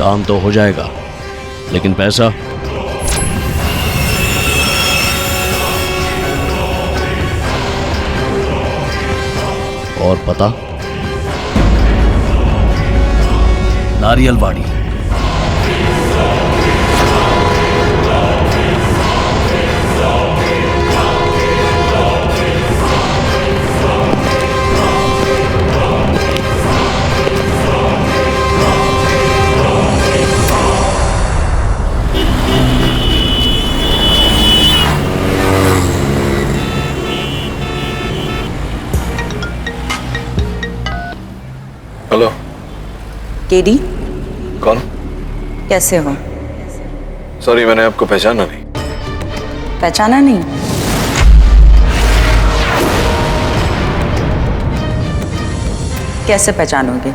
काम तो हो जाएगा, लेकिन पैसा? और पता? नारियलवाड़ी। हेलो। केडी, कौन? कैसे हो? सॉरी, मैंने आपको पहचाना नहीं। पहचाना नहीं? कैसे पहचानोगे?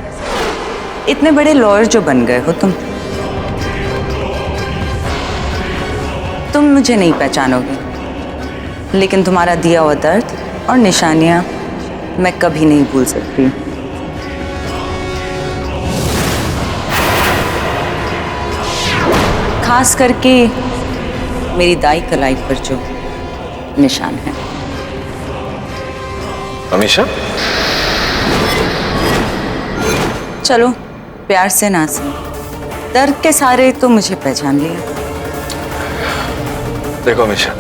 इतने बड़े लॉयर जो बन गए हो तुम मुझे नहीं पहचानोगे, लेकिन तुम्हारा दिया हुआ दर्द और निशानियां मैं कभी नहीं भूल सकती। खास करके मेरी दाई कलाई पर जो निशान है। हमेशा? चलो प्यार से ना सुन, दर्द के सारे तो मुझे पहचान लिया। देखो हमेशा,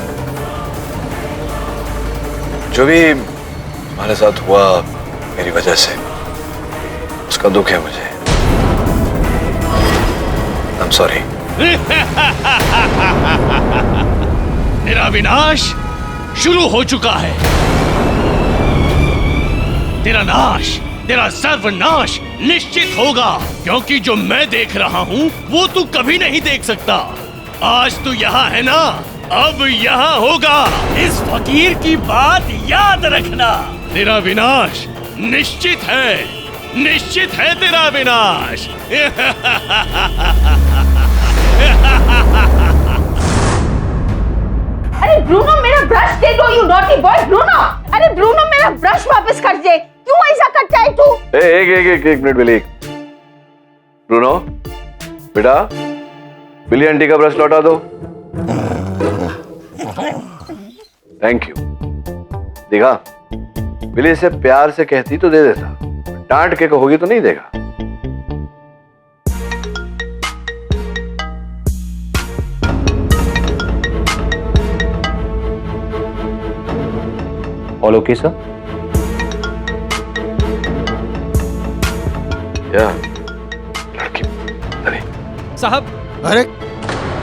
जो भी हमारे साथ हुआ मेरी वजह से, उसका दुख है मुझे। I am sorry. तेरा विनाश शुरू हो चुका है। तेरा नाश, तेरा सर्वनाश निश्चित होगा, क्योंकि जो मैं देख रहा हूं वो तू कभी नहीं देख सकता। आज तू यहाँ है ना, अब यहाँ होगा। इस फकीर की बात याद रखना। तेरा विनाश निश्चित है, निश्चित है तेरा विनाश। अरे ब्रूनो, मेरा ब्रश दे दो, यू नॉटी बॉय। ब्रूनो, अरे ब्रूनो, मेरा ब्रश वापस कर दे। क्यों ऐसा करता है तू? एक मिनट बिली। ब्रूनो बेटा, बिली आंटी का ब्रश लौटा दो। Thank you. देखा, बिली से प्यार से कहती तो दे देता, डांट के कहोगी तो नहीं देगा। All okay sir? क्या लड़की? अरे साहब, अरे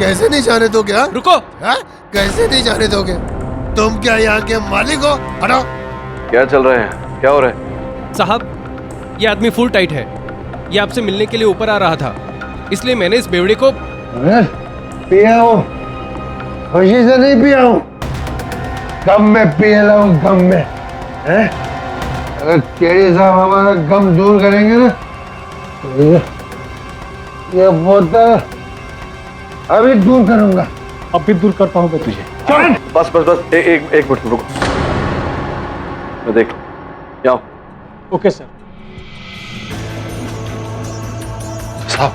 कैसे नहीं जाने दोगे? हाँ, रुको। हाँ? कैसे नहीं जाने दोगे? तुम क्या यहाँ के मालिक हो? हटो। क्या चल रहे हैं? क्या हो रहा है? साहब, ये आदमी फुल टाइट है। ये आपसे मिलने के लिए ऊपर आ रहा था, इसलिए मैंने इस बेवड़े को पिया हूँ, खुशी से नहीं पिया हूँ, गम में पिए लाऊं, गम में। हैं? अगर केडी साहब हमारा गम दूर करेंगे ना, तो ये बोतल अभी दूर करूंगा। अब भी दूर करता हूँ मैं तुझे। बस बस बस, एक मिनट रुको, मैं देख लूं। क्या? Okay sir. साहब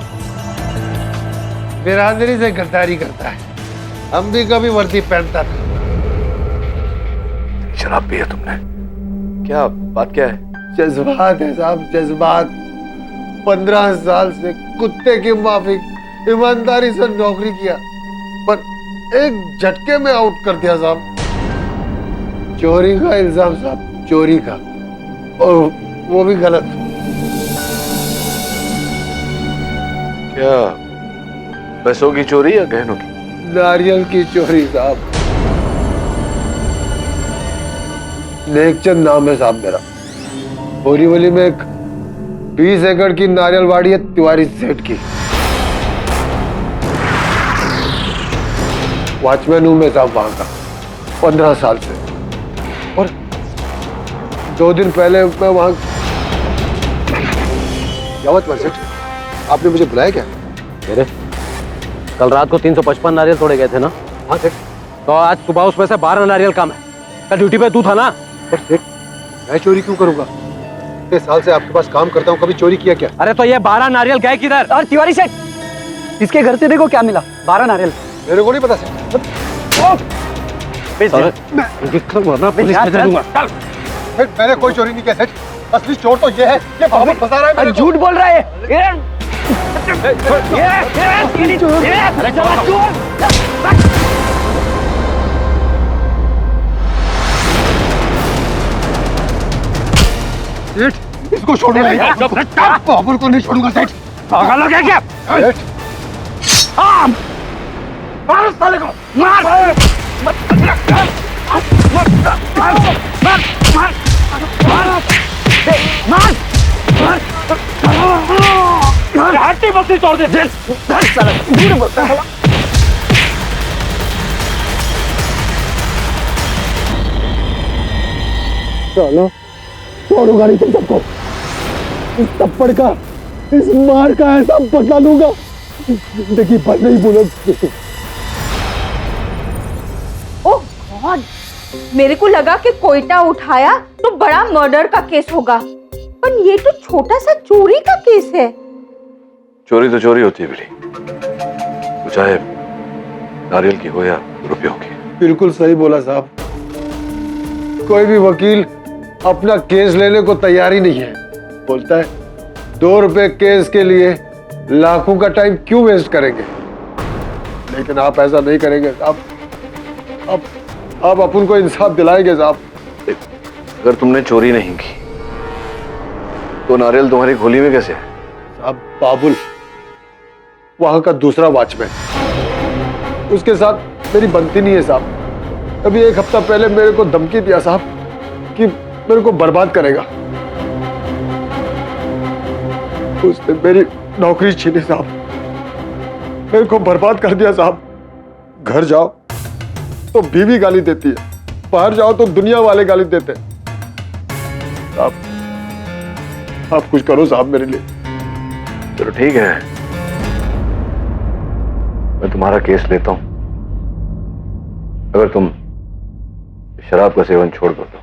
बिरादरी से गद्दारी करता है, हम भी कभी वर्दी पहनता था। शराब पी है तुमने? क्या बात क्या है? जज्बात है साहब, जज्बात। 15 साल से कुत्ते की माफिक ईमानदारी से नौकरी किया, पर एक झटके में आउट कर दिया साहब। चोरी का इल्जाम साहब, चोरी का, और वो भी गलत। क्या पैसों की चोरी या गहनों की? नारियल की चोरी साहब। नेकचंद नाम है साहब मेरा। बोरीवली में एक 20 एकड़ की नारियलवाड़ी है तिवारी सेठ की। वॉचमैन हूं मैं साहब वहां का, 15 साल से। और 2 दिन पहले मैं वहां। क्या बात सेठ, आपने मुझे बुलाया क्या? मेरे कल रात को 355 नारियल तोड़े गए थे ना? हाँ सेठ। तो आज सुबह उसमें से 12 नारियल कम है। कल ड्यूटी पे तू था ना? पर सेठ, मैं चोरी क्यों करूंगा? इतने साल से आपके पास काम करता हूँ, कभी चोरी किया क्या? अरे तो ये 12 नारियल गए किधर? और तिवारी सेठ, इसके घर से देखो क्या मिला, 12 नारियल। मेरे को नहीं पता सर। मैंने कोई चोरी नहीं किया सेठ, असली चोर तो ये है, ये बाबू फंसा रहा है मेरे को। झूठ बोल रहा है। सेठ इसको छोड़ो नहीं, बाबू को नहीं छोड़ूंगा सेठ। पागल हो गया क्या? सेठ मार उस साले को, मार हट्टी बस्ती तोड़ दे। चलो छोड़ूंगा नहीं तुम सबको। इस थप्पड़ का, इस मार का ऐसा बदला लूंगा, जिंदगी भर नहीं भूलूंगा। ओह गॉड, मेरे को लगा कि कोयटा उठाया तो बड़ा मर्डर का केस होगा, पर ये तो छोटा सा चोरी का केस है। चोरी तो चोरी होती है बिली, वो चाहे नारियल की हो या रुपयों की। बिल्कुल सही बोला साहब। कोई भी वकील अपना केस लेने को तैयार ही नहीं है। बोलता है 2 रुपए केस के लिए लाखों का टाइम क्यों वेस्ट करेंगे। लेकिन आप ऐसा नहीं करेंगे साहब। आप अपन को इंसाफ दिलाएंगे साहब। अगर तुमने चोरी नहीं की तो नारियल तुम्हारी खोली में कैसे है? साहब बाबुल वहां का दूसरा वॉचमैन, उसके साथ मेरी बनती नहीं है साहब। अभी 1 हफ्ता पहले मेरे को धमकी दिया साहब कि मेरे को बर्बाद करेगा। उसने मेरी नौकरी छीनी साहब, मेरे को बर्बाद कर दिया साहब। घर जाओ तो बीवी गाली देती है, बाहर जाओ तो दुनिया वाले गाली देते हैं। आप कुछ करो साहब मेरे लिए। चलो ठीक है, मैं तुम्हारा केस लेता हूं अगर तुम शराब का सेवन छोड़ दो तो।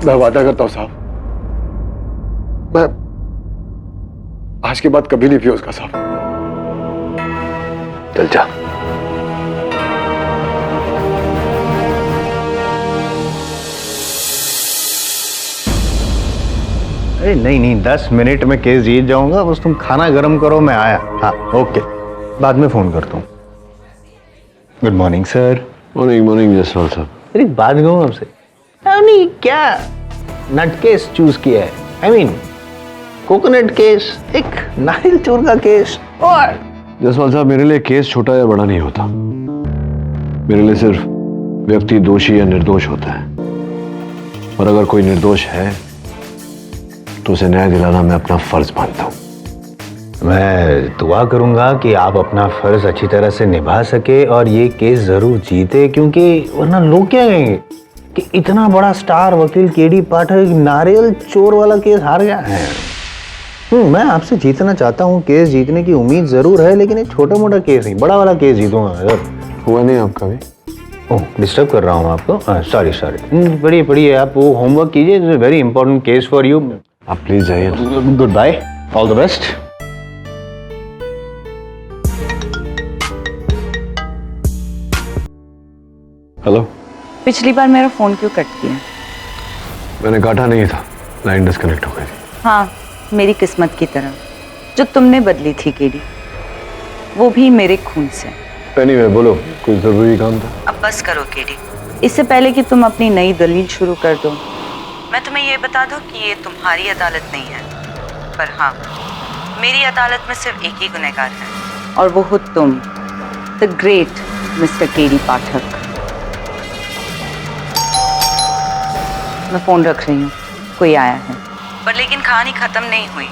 मैं वादा करता हूं साहब, मैं आज के बाद कभी नहीं पियो उसका साहब। चल जा। अरे नहीं 10 मिनट में केस जीत जाऊंगा, बस तुम खाना गर्म करो, मैं आया। हाँ ओके, बाद में फोन करता हूँ। Good morning sir. Morning Jaswal साहब। अरे बात कहूँ आपसे, नहीं क्या नट केस चूज किया है? आई मीन कोकोनट केस, एक नारियल चोर का केस। और जसवाल साहब मेरे लिए केस छोटा या बड़ा नहीं होता, मेरे लिए सिर्फ व्यक्ति दोषी या निर्दोष होता है। और अगर कोई निर्दोष है तो उसे न्याय दिलाना मैं अपना फर्ज मानता हूं। मैं दुआ करूंगा कि आप अपना फर्ज अच्छी तरह से निभा सके और ये केस जरूर जीते, क्योंकि वरना लोग क्या कहेंगे कि इतना बड़ा स्टार वकील केडी पाठक नारियल चोर वाला केस हार गया है। मैं आपसे जीतना चाहता हूँ, केस जीतने की उम्मीद जरूर है, लेकिन एक छोटा मोटा केस नहीं, बड़ा वाला केस जीतूंगा सर। हुआ नहीं आपका भी? ओह डिस्टर्ब कर रहा हूँ आपको, सॉरी। पढ़िए आप वो होमवर्क कीजिए, it's a very important case for you. आप प्लीज जाइए। Goodbye, all the best. Hello. पिछली बार मेरा फोन क्यों कट किया? मैंने काटा नहीं था, लाइन डिस्कनेक्ट हो गई थी। हाँ, मेरी किस्मत की तरह जो तुमने बदली थी केडी, वो भी मेरे खून से। एनीवे बोलो, कुछ जरूरी काम था? अब बस करो केडी, इससे पहले कि तुम अपनी नई दलील शुरू कर दो, मैं तुम्हें ये बता दूं कि ये तुम्हारी अदालत नहीं है, पर हाँ मेरी अदालत में सिर्फ एक ही गुनहगार है, और वो हो तुम, द ग्रेट मिस्टर केडी पाठक। मैं फोन रख रही हूँ, कोई आया है। पर लेकिन कहानी खत्म नहीं हुई।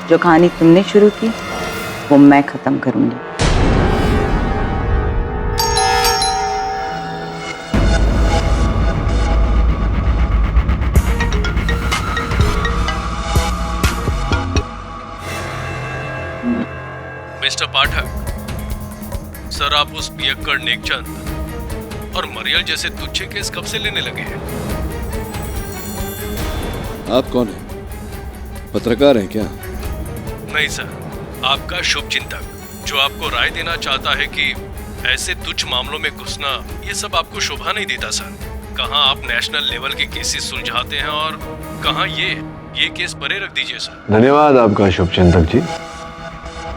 जो कहानी तुमने शुरू की वो मैं खत्म करूंगी। मिस्टर पाठक, सर आप उस पियक्कड़ नेकचंद और मरियल जैसे तुच्छे केस कब से लेने लगे हैं? आप कौन हैं? पत्रकार हैं क्या? नहीं सर, आपका शुभ चिंतक जो आपको राय देना चाहता है कि ऐसे तुच्छ मामलों में घुसना ये सब आपको शोभा नहीं देता सर। कहाँ आप नेशनल लेवल के केसेस सुलझाते हैं और कहाँ ये केस परे रख दीजिए सर। धन्यवाद आपका शुभ चिंतक जी,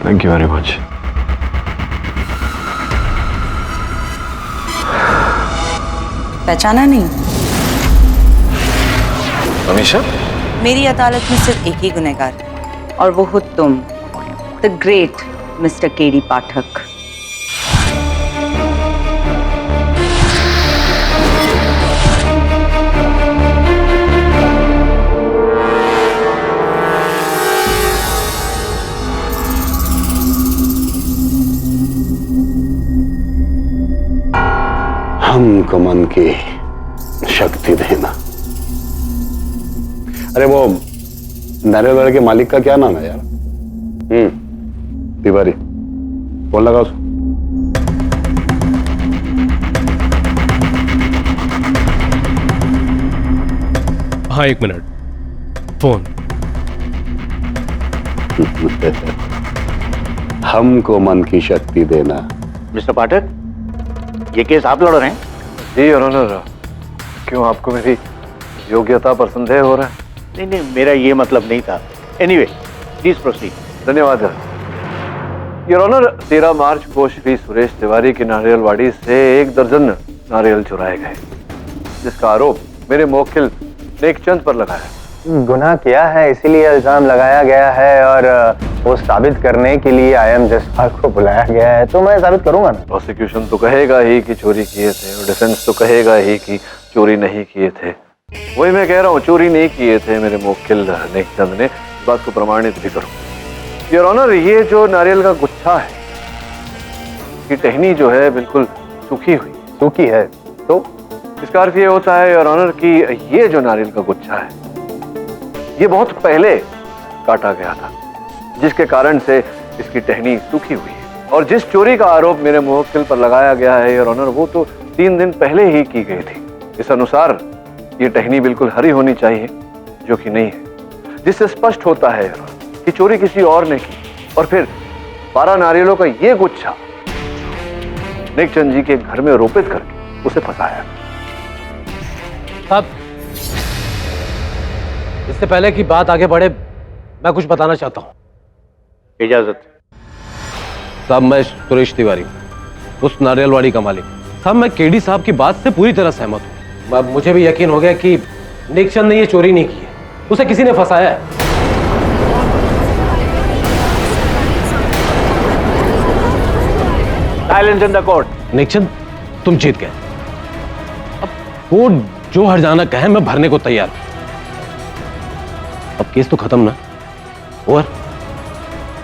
थैंक यू वेरी मच। पहचाना नहीं? हमेशा मेरी अदालत में सिर्फ एक ही गुनहगार है और वो हो तुम, द ग्रेट मिस्टर केडी पाठक। हमको मन की शक्ति देना। अरे वो नारियल के मालिक का क्या नाम है यार? तिवारी, फोन लगा उसको। हाँ, 1 मिनट, फोन। हमको मन की शक्ति देना। मिस्टर पाठक, ये केस आप लड़ रहे हैं? जी योर ऑनर, क्यों आपको मेरी योग्यता पर संदेह हो रहा है? नहीं, मेरा ये मतलब नहीं था। Anyway, please proceed. धन्यवाद योर ऑनर। 13 मार्च को श्री सुरेश तिवारी की नारियलवाड़ी से 1 दर्जन नारियल चुराए गए, जिसका आरोप मेरे मुवक्किल नेकचंद पर लगा है। गुनाह किया है इसीलिए इल्जाम लगाया गया है और वो साबित करने के लिए IM जसपाल को बुलाया गया है, तो मैं साबित करूंगा ना। प्रोसिक्यूशन तो कहेगा ही कि चोरी किए थे और डिफेंस तो कहेगा ही कि चोरी नहीं किए थे। वही मैं कह रहा हूँ, चोरी नहीं किए थे मेरे मुवक्किल नेकचंद ने, इस बात को प्रमाणित भी करूँ। योर ऑनर, ये जो नारियल का गुच्छा है, इसकी टहनी जो है बिल्कुल सूखी है, तो इसका अर्थ ये होता है योर ऑनर कि ये जो नारियल का गुच्छा है ये बहुत पहले काटा गया था, जिसके कारण से इसकी टहनी सूखी हुई है। और जिस चोरी का आरोप मेरे मुवक्किल पर लगाया गया है योर ऑनर, वो तो 3 दिन पहले ही की गई थी। इस अनुसार ये टहनी बिल्कुल हरी होनी चाहिए, जो कि नहीं है, जिससे स्पष्ट होता है कि चोरी किसी और ने की। और फिर 12 नारियलों का ये गुच्छा नेकचंद जी के घर में रोपित करके उसे फंसाया। साहब, इससे पहले कि बात आगे बढ़े, मैं कुछ बताना चाहता हूं। इजाजत। साहब, मैं सुरेश तिवारी, उस नारियलवाड़ी का मालिक। साहब, मैं केडी साहब की बात से पूरी तरह सहमत हूँ। अब मुझे भी यकीन हो गया कि नेकचंद ने ये चोरी नहीं की है, उसे किसी ने फंसाया है। Silence in the court. Nek Chand, तुम जीत गए। अब कोर्ट जो हर्जाना कहे मैं भरने को तैयार हूं। अब केस तो खत्म ना, ओवर,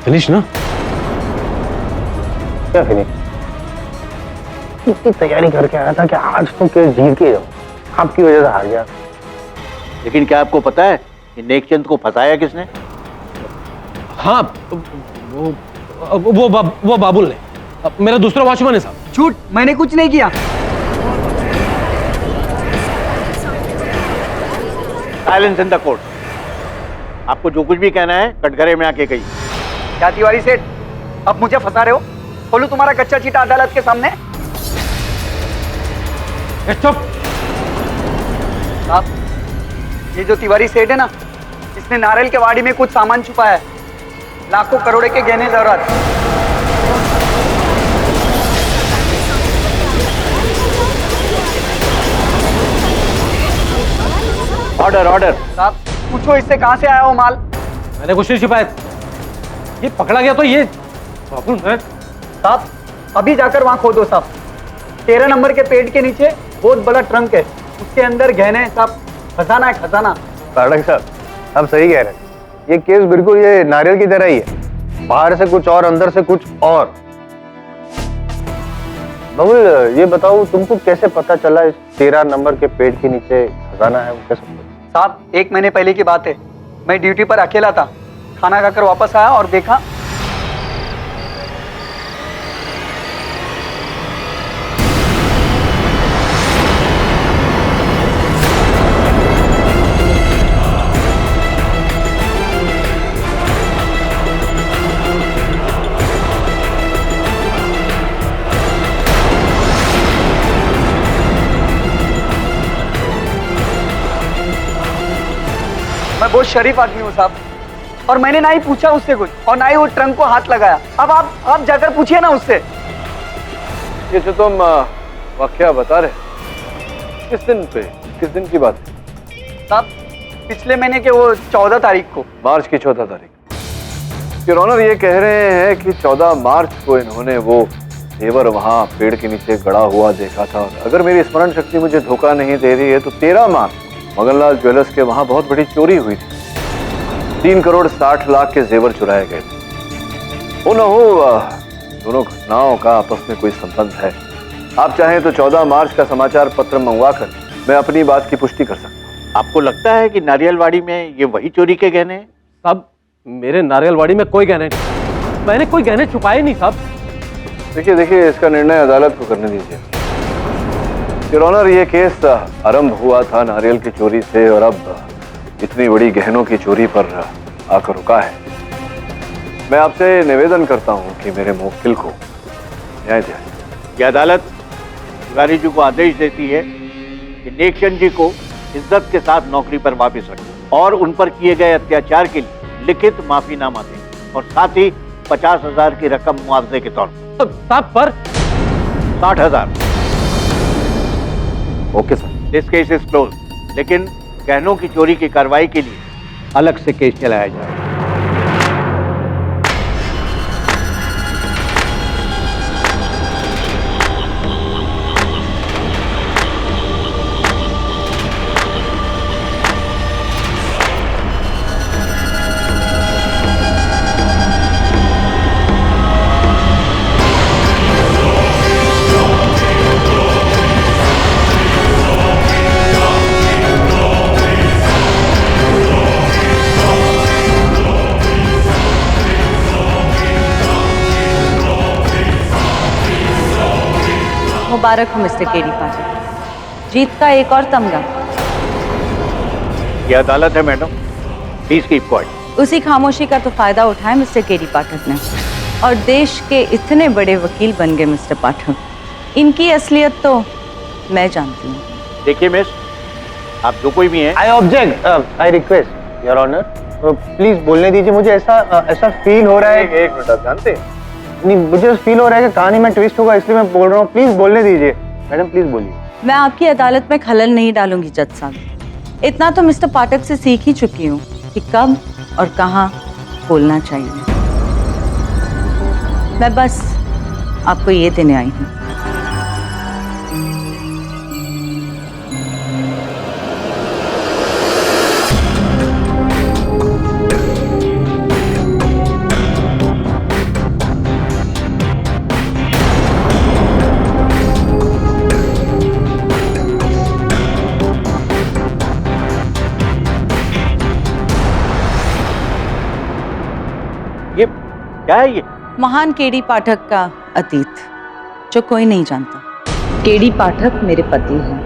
फिनिश ना। क्या फिनिश? इतनी तैयारी करके आया था कि आज तो केस जीत के जाऊं, आपकी वजह से हार गया। लेकिन क्या आपको पता है कि नेकचंद को फंसाया किसने? हाँ, वो बाबुल ने, मेरा दूसरा वॉचमैन है साहब। झूठ, मैंने कुछ नहीं किया। Silence in the court. आपको जो कुछ भी कहना है कटघरे में आके कहिए। क्या तिवारी सेठ, अब मुझे फंसा रहे हो? खोलूं तुम्हारा कच्चा चीटा अदालत के सामने? चुप। साहब, ये जो तिवारी सेठ है ना, इसने नारियल के वाड़ी में कुछ सामान छुपाया है, लाखों करोड़ों के गहने जरूरत। Order, order. साहब, पूछो इससे कहां से आया वो माल। मैंने कुछ नहीं छुपाया। ये पकड़ा गया तो ये बाबुल है। साहब, अभी जाकर वहां खोदो साहब। 13 नंबर के पेड़ के नीचे बहुत बड़ा ट्रंक है, उसके अंदर गहने हैं साहब, खजाना है खजाना। पाठक साहब, आप सही कह रहे हैं। ये केस बिल्कुल ये नारियल की तरह ही है, बाहर से कुछ और अंदर से कुछ और। बाबुल, ये बताओ तुमको कैसे पता चला इस 13 नंबर के पेड़ के नीचे खजाना है? वो कैसे? साहब, 1 महीने पहले की बात है, मैं ड्यूटी पर अकेला था, खाना खाकर वापस आया और देखा बहुत शरीफ आदमी हूँ साहब, और मैंने ना ही पूछा उससे कुछ और ना ही वो ट्रंक को हाथ लगाया। अब आप जाकर पूछिए ना उससे। ये जो तुम वाकया बता रहे, किस दिन की बात है? साहब पिछले महीने के वो 14 तारीख को। मार्च की 14 तारीख। योर ऑनर ये कह रहे हैं कि 14 मार्च को इन्होंने वो जेवर वहां पेड़ के नीचे गड़ा हुआ देखा था। और अगर मेरी स्मरण शक्ति मुझे धोखा नहीं दे रही है तो 13 मार्च मगनलाल ज्वेलर्स के वहां बहुत बड़ी चोरी हुई थी। 3 करोड़ 60 लाख के जेवर चुराए गए थे। हो न हो दोनों घटनाओं का आपस में कोई संबंध है। आप चाहें तो 14 मार्च का समाचार पत्र मंगवाकर मैं अपनी बात की पुष्टि कर सकता हूँ। आपको लगता है कि नारियलवाड़ी में ये वही चोरी के गहने हैं? साहब मेरे नारियलवाड़ी में कोई गहने नहीं, मैंने कोई गहने छुपाए नहीं साहब। देखिए इसका निर्णय अदालत को करने दीजिए। योर ऑनर ये केस आरंभ हुआ था नारियल की चोरी से और अब इतनी बड़ी गहनों की चोरी पर आकर रुका है। मैं आपसे निवेदन करता हूं कि मेरे मुवक्किल को न्याय दिया। यह अदालत तिवारी जी को आदेश देती है कि नेकचंद जी को इज्जत के साथ नौकरी पर वापस रखें और उन पर किए गए अत्याचार के लिए लिखित माफीनामा दें और साथ ही 50,000 की रकम मुआवजे के तौर पर। साहब पर 60,000। Okay sir. This case is close, लेकिन गहनों की चोरी की कार्रवाई के लिए अलग से केस चलाया जाए। मुबारक हो मिस्टर केडी पाठक, जीत का एक और तमगा। यह अदालत है मैडम, प्लीज कीप क्वाइट। उसी खामोशी का तो फायदा उठाया मिस्टर केडी पाठक ने और देश के इतने बड़े वकील बन गए मिस्टर पाठक। इनकी असलियत तो मैं जानती हूँ। देखिए मिस, आप जो कोई भी हैं। I object, I request your honour, please बोलने दीजिए। मुझे ऐसा फील हो रहा है। एक मिनट, आप जानते हैं नहीं, मुझे फील हो रहा है कि कहानी में ट्विस्ट होगा, इसलिए मैं बोल रहा हूँ। प्लीज बोलने दीजिए मैडम, प्लीज बोलिए। मैं आपकी अदालत में खलल नहीं डालूंगी जज साहब। इतना तो मिस्टर पाठक से सीख ही चुकी हूँ कि कब और कहाँ बोलना चाहिए। मैं बस आपको ये देने आई हूँ। ये क्या है? ये महान केडी पाठक का अतीत जो कोई नहीं जानता। केडी पाठक मेरे पति हैं।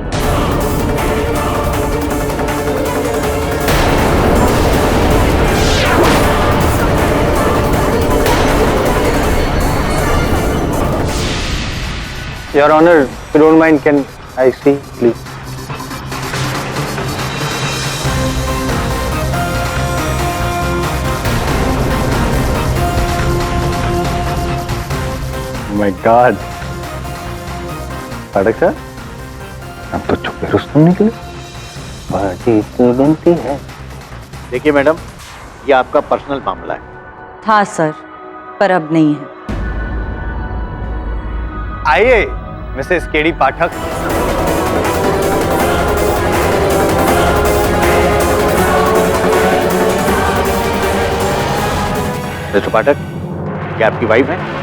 Your honour, if you don't mind, can I see, please? My God, Pathak sir, अब तो चुप रुस्तम निकले। पार्टी इतनी बनती है। देखिए मैडम, ये आपका पर्सनल मामला है। था सर, पर अब नहीं है। आइए मिसेस केडी पाठक। मिस्टर पाठक, क्या आपकी वाइफ है?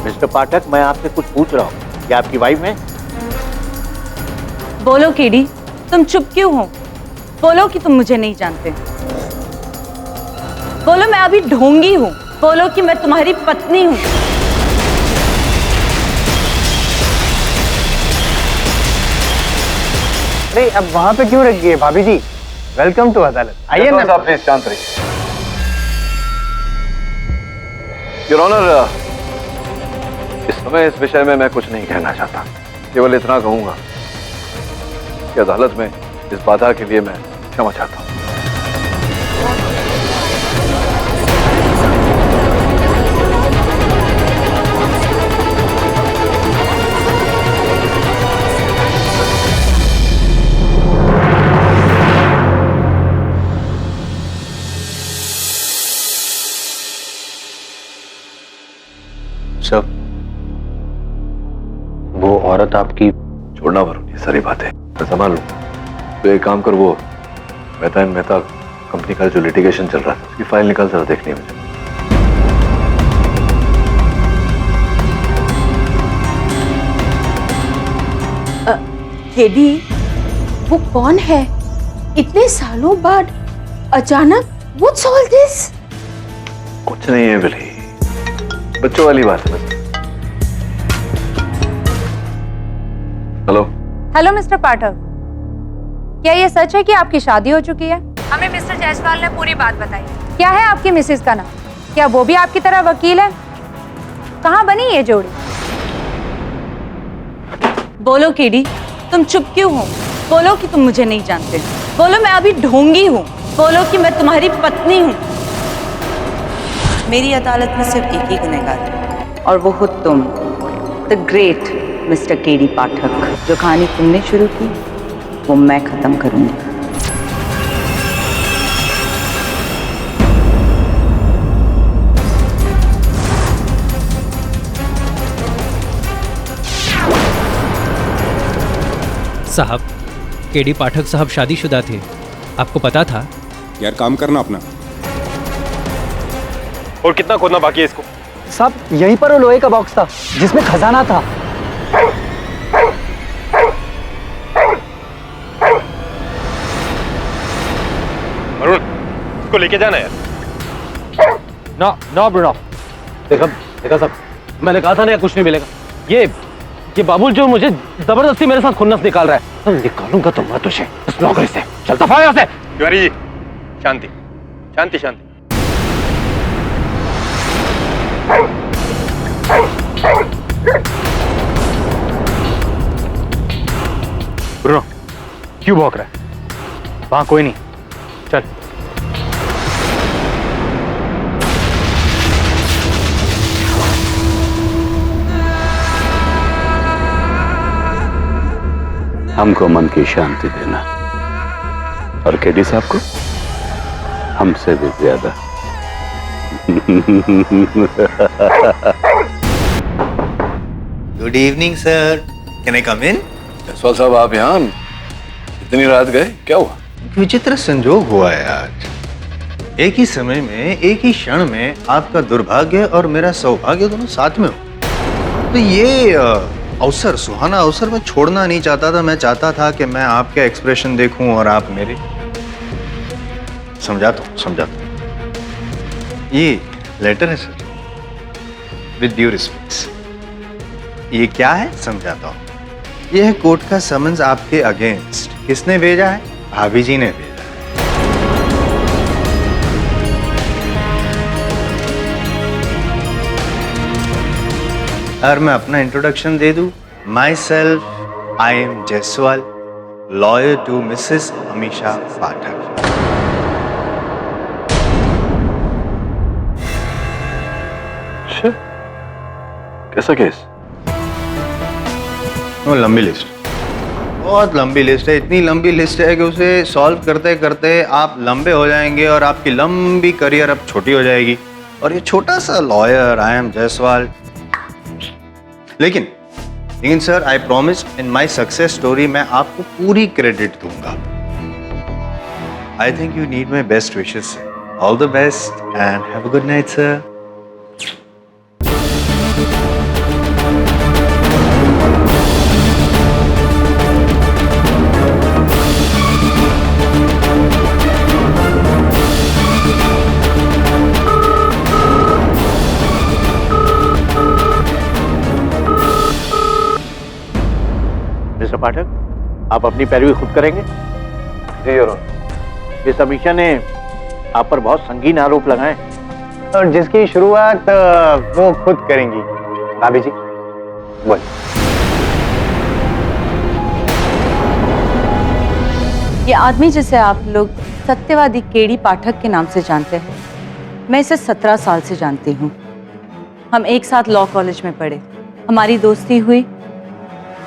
मिस्टर पाठक, मैं आपसे कुछ पूछ रहा हूँ, क्या आपकी वाइफ है? बोलो केडी, तुम चुप क्यों हो? बोलो कि तुम मुझे नहीं जानते। बोलो मैं अभी ढोंगी हूँ। बोलो कि मैं तुम्हारी पत्नी हूँ। अरे अब वहां पे क्यों रख गए भाभी जी? वेलकम टू अदालत। आइए ना। प्लीज शांत रहिए। योर ऑनर, इस समय इस विषय में मैं कुछ नहीं कहना चाहता। केवल इतना कहूंगा आपकी अदालत में इस बाधा के लिए मैं क्षमा चाहता हूँ। सब वो औरत आपकी छोड़ना वरुण, ये सारी बातें मैं संभाल लूंगा। तो एक काम कर, वो मेहता एंड मेहता कंपनी का जो लिटिगेशन चल रहा है उसकी फाइल निकाल जरा, देखनी है मुझे। केडी, वो कौन है? इतने सालों बाद अचानक व्हाट्स ऑल दिस? कुछ नहीं है बिली, बच्चों वाली बात है बस। हेलो हेलो मिस्टर पाठक, क्या ये सच है कि आपकी शादी हो चुकी है? हमें मिस्टर जायसवाल ने पूरी बात बताई। क्या है आपकी मिसेज का नाम? क्या वो भी आपकी तरह वकील है? कहाँ बनी ये जोड़ी? बोलो केडी, तुम चुप क्यों हो? बोलो कि तुम मुझे नहीं जानते। बोलो मैं अभी ढोंगी हूँ। बोलो कि मैं तुम्हारी पत्नी हूँ। मेरी अदालत में सिर्फ एक ही गुनहगार है और वो हो तुम, द ग्रेट मिस्टर केडी पाठक। जो कहानी तुमने शुरू की वो मैं खत्म करूंगी। साहब, केडी पाठक साहब शादीशुदा थे, आपको पता था? यार काम करना अपना। और कितना खोदना बाकी है इसको? साहब यहीं पर वो लोहे का बॉक्स था जिसमें खजाना था। अरुण, इसको लेके जाना यार। ना ना ब्रुनो, देखा सब, मैंने कहा था ना कुछ नहीं मिलेगा। ये बाबुल जो मुझे जबरदस्ती मेरे साथ खुन्नस निकाल रहा है, तो निकालूंगा तो मैं तुझे इस नौकरी से। चल दफा यहाँ से। तिवारी जी, शांति शांति शांति। ब्रुनो, क्यों भौंक रहा है? वहां कोई नहीं, चल। हमको मन की शांति देना और केडी साहब को हमसे भी ज्यादा। Good evening sir, can I come in? Jaswal साहब, आप यहाँ इतनी रात गए, क्या हुआ? विचित्र संजोग हुआ है आज। एक ही समय में, एक ही क्षण में आपका दुर्भाग्य और मेरा सौभाग्य दोनों साथ में हो। तो ये अवसर, सुहाना अवसर मैं छोड़ना नहीं चाहता था। मैं चाहता था कि मैं आपके एक्सप्रेशन देखूं और आप मेरे। समझाता हूं। ये लेटर है सर, विद ड्यू रिस्पेक्ट्स। ये क्या है समझाता हूं। यह है कोर्ट का समन्स आपके अगेंस्ट। किसने भेजा है? भाभी जी ने भेजा। और मैं अपना इंट्रोडक्शन दे दूं। Myself, I am Jaiswal, lawyer to Mrs Amisha Pathak. कैसा केस? वो लंबी लिस्ट, बहुत लंबी लिस्ट है। इतनी लंबी लिस्ट है कि उसे सॉल्व करते करते आप लंबे हो जाएंगे और आपकी लंबी करियर अब छोटी हो जाएगी। और ये छोटा सा लॉयर, आई एम जायसवाल। लेकिन sir, I promise in my success story मैं आपको पूरी क्रेडिट दूंगा। I think you need my best wishes. All the best and have a good night sir. Mr Pathak, आप अपनी पैरवी खुद करेंगे? जी योर। मिस अमीषा ने आप पर बहुत संगीन आरोप लगाए और जिसकी शुरुआत वो खुद करेंगी। भाभी जी बोल। ये आदमी जिसे आप लोग सत्यवादी केडी पाठक के नाम से जानते हैं, मैं इसे 17 साल से जानती हूँ। हम एक साथ लॉ कॉलेज में पढ़े, हमारी दोस्ती हुई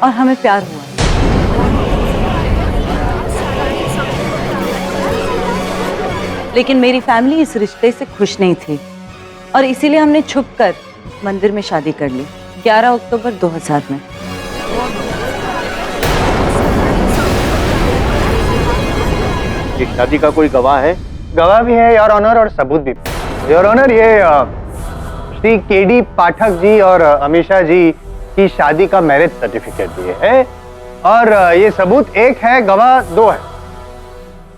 और हमें प्यार हुआ। लेकिन मेरी फैमिली इस रिश्ते से खुश नहीं थी और इसीलिए हमने छुपकर मंदिर में शादी कर ली 11 अक्टूबर 2000 में। ये शादी का कोई गवाह है? गवाह भी है योर ऑनर और सबूत भी। योर ऑनर, ये श्री केडी पाठक जी और अमीषा जी की शादी का मैरिज सर्टिफिकेट भी है और ये सबूत एक है, गवाह दो है।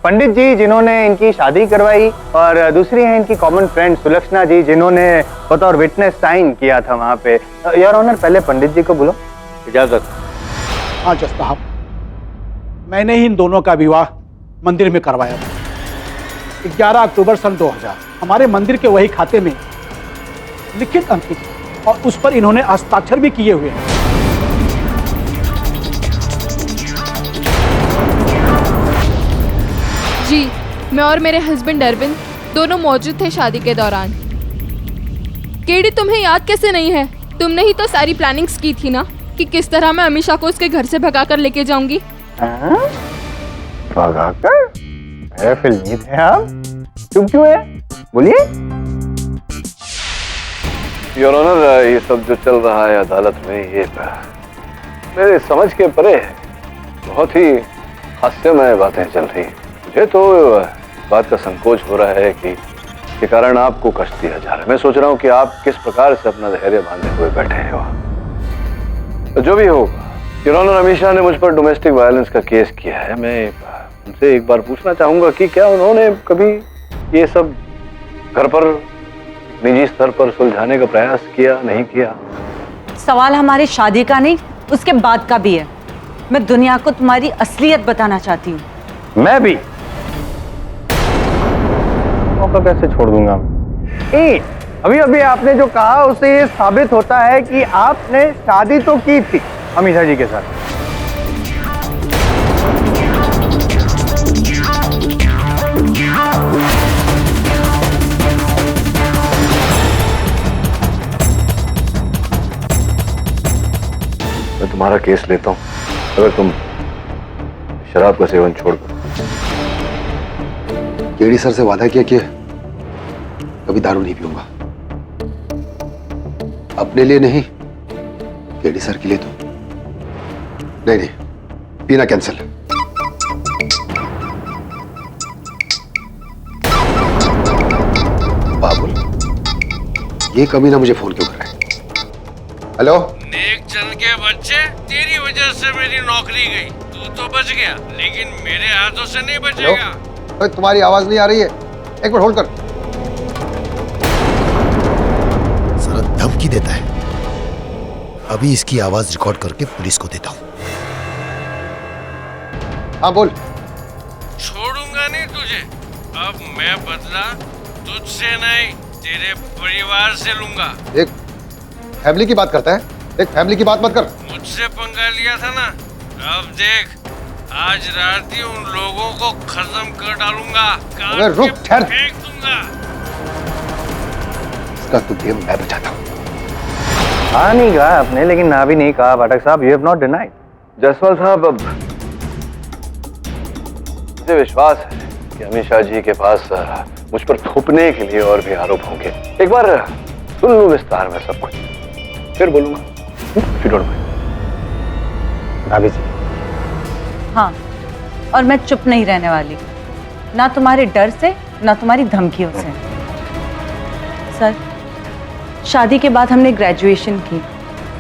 पंडित जी जिन्होंने इनकी शादी करवाई और दूसरी है इनकी कॉमन फ्रेंड सुलक्षणा जी जिन्होंने बतौर विटनेस साइन किया था वहां पे। योर ऑनर, पहले पंडित जी को बोलो। इजाजत। हाँ जज साहब, मैंने ही इन दोनों का विवाह मंदिर में करवाया था 11 अक्टूबर सन 2000। हमारे मंदिर के वही खाते में लिखित अंकित और उस पर इन्होंने हस्ताक्षर भी किए हुए हैं। जी, मैं और मेरे हस्बैंड अरविंद दोनों मौजूद थे शादी के दौरान। केडी, तुम्हें याद कैसे नहीं है? तुमने ही तो सारी प्लानिंग्स की थी ना कि किस तरह मैं अमीषा को उसके घर से भगाकर लेके जाऊंगी। भगाकर? फिल्मी थे आप। चुप क्यों है? बोलिए। योर ऑनर, ये सब जो चल रहा है अदालत में ये मेरे समझ के परे है। बहुत ही हास्यमय बातें चल रही हैं। मुझे तो बात का संकोच हो रहा है कि के कारण आपको कष्ट दिया जा रहा है। मैं सोच रहा हूँ कि आप किस प्रकार से अपना धैर्य बांधे हुए बैठे हैं वहाँ। तो जो भी हो, योर ऑनर, अमीषा ने मुझ पर डोमेस्टिक वायलेंस का केस किया है। मैं उनसे एक बार पूछना चाहूंगा कि क्या उन्होंने कभी ये सब घर पर निजी स्तर पर सुलझाने का प्रयास किया, नहीं किया? सवाल हमारी शादी का नहीं, उसके बाद का भी है। मैं दुनिया को तुम्हारी असलियत बताना चाहती हूँ। मैं भी मौका कैसे छोड़ दूंगा। अभी अभी आपने जो कहा उससे ये साबित होता है कि आपने शादी तो की थी अमीषा जी के साथ। मैं तुम्हारा केस लेता हूं अगर तुम शराब का सेवन छोड़ दो। केडी सर से वादा किया कि कभी दारू नहीं पीऊंगा। अपने लिए नहीं, केडी सर के लिए तो नहीं। नहीं, पीना कैंसिल। बाबुल, ये कमीना मुझे फोन क्यों कर रहा है? हेलो, नेक चंद के बच्चे, तेरी वजह से मेरी नौकरी गई। तू तो बच गया, लेकिन मेरे हाथों से नहीं बचेगा। अरे तुम्हारी आवाज नहीं आ रही है, एक मिनट होल्ड कर। सारा धमकी देता है। अभी इसकी आवाज रिकॉर्ड करके पुलिस को देता हूँ। हाँ बोल। छोड़ूंगा नहीं तुझे। अब मैं बदला तुझसे नहीं, तेरे परिवार से लूंगा। एक फैमिली की बात करता है, एक फैमिली की बात मत कर। मुझसे पंगा लिया था ना, अब देख, आज रात ही उन लोगों को खत्म कर डालूंगा। अबे रुक, ठहर। फेंक दूंगा। इसका तो गेम मैं बचाता हूँ। हाँ नहीं कहा आपने, लेकिन ना भी नहीं कहा पाठक साहब। You have not denied. Jaiswal साहब, अब मुझे विश्वास है कि अमीषा जी के पास मुझ पर थोपने के लिए और भी आरोप होंगे। एक बार सुन लूं विस्तार में सब कुछ, फिर बोलूंगा। भाभी जी। हाँ, और मैं चुप नहीं रहने वाली, ना तुम्हारे डर से ना तुम्हारी धमकियों से। सर, शादी के बाद हमने ग्रेजुएशन की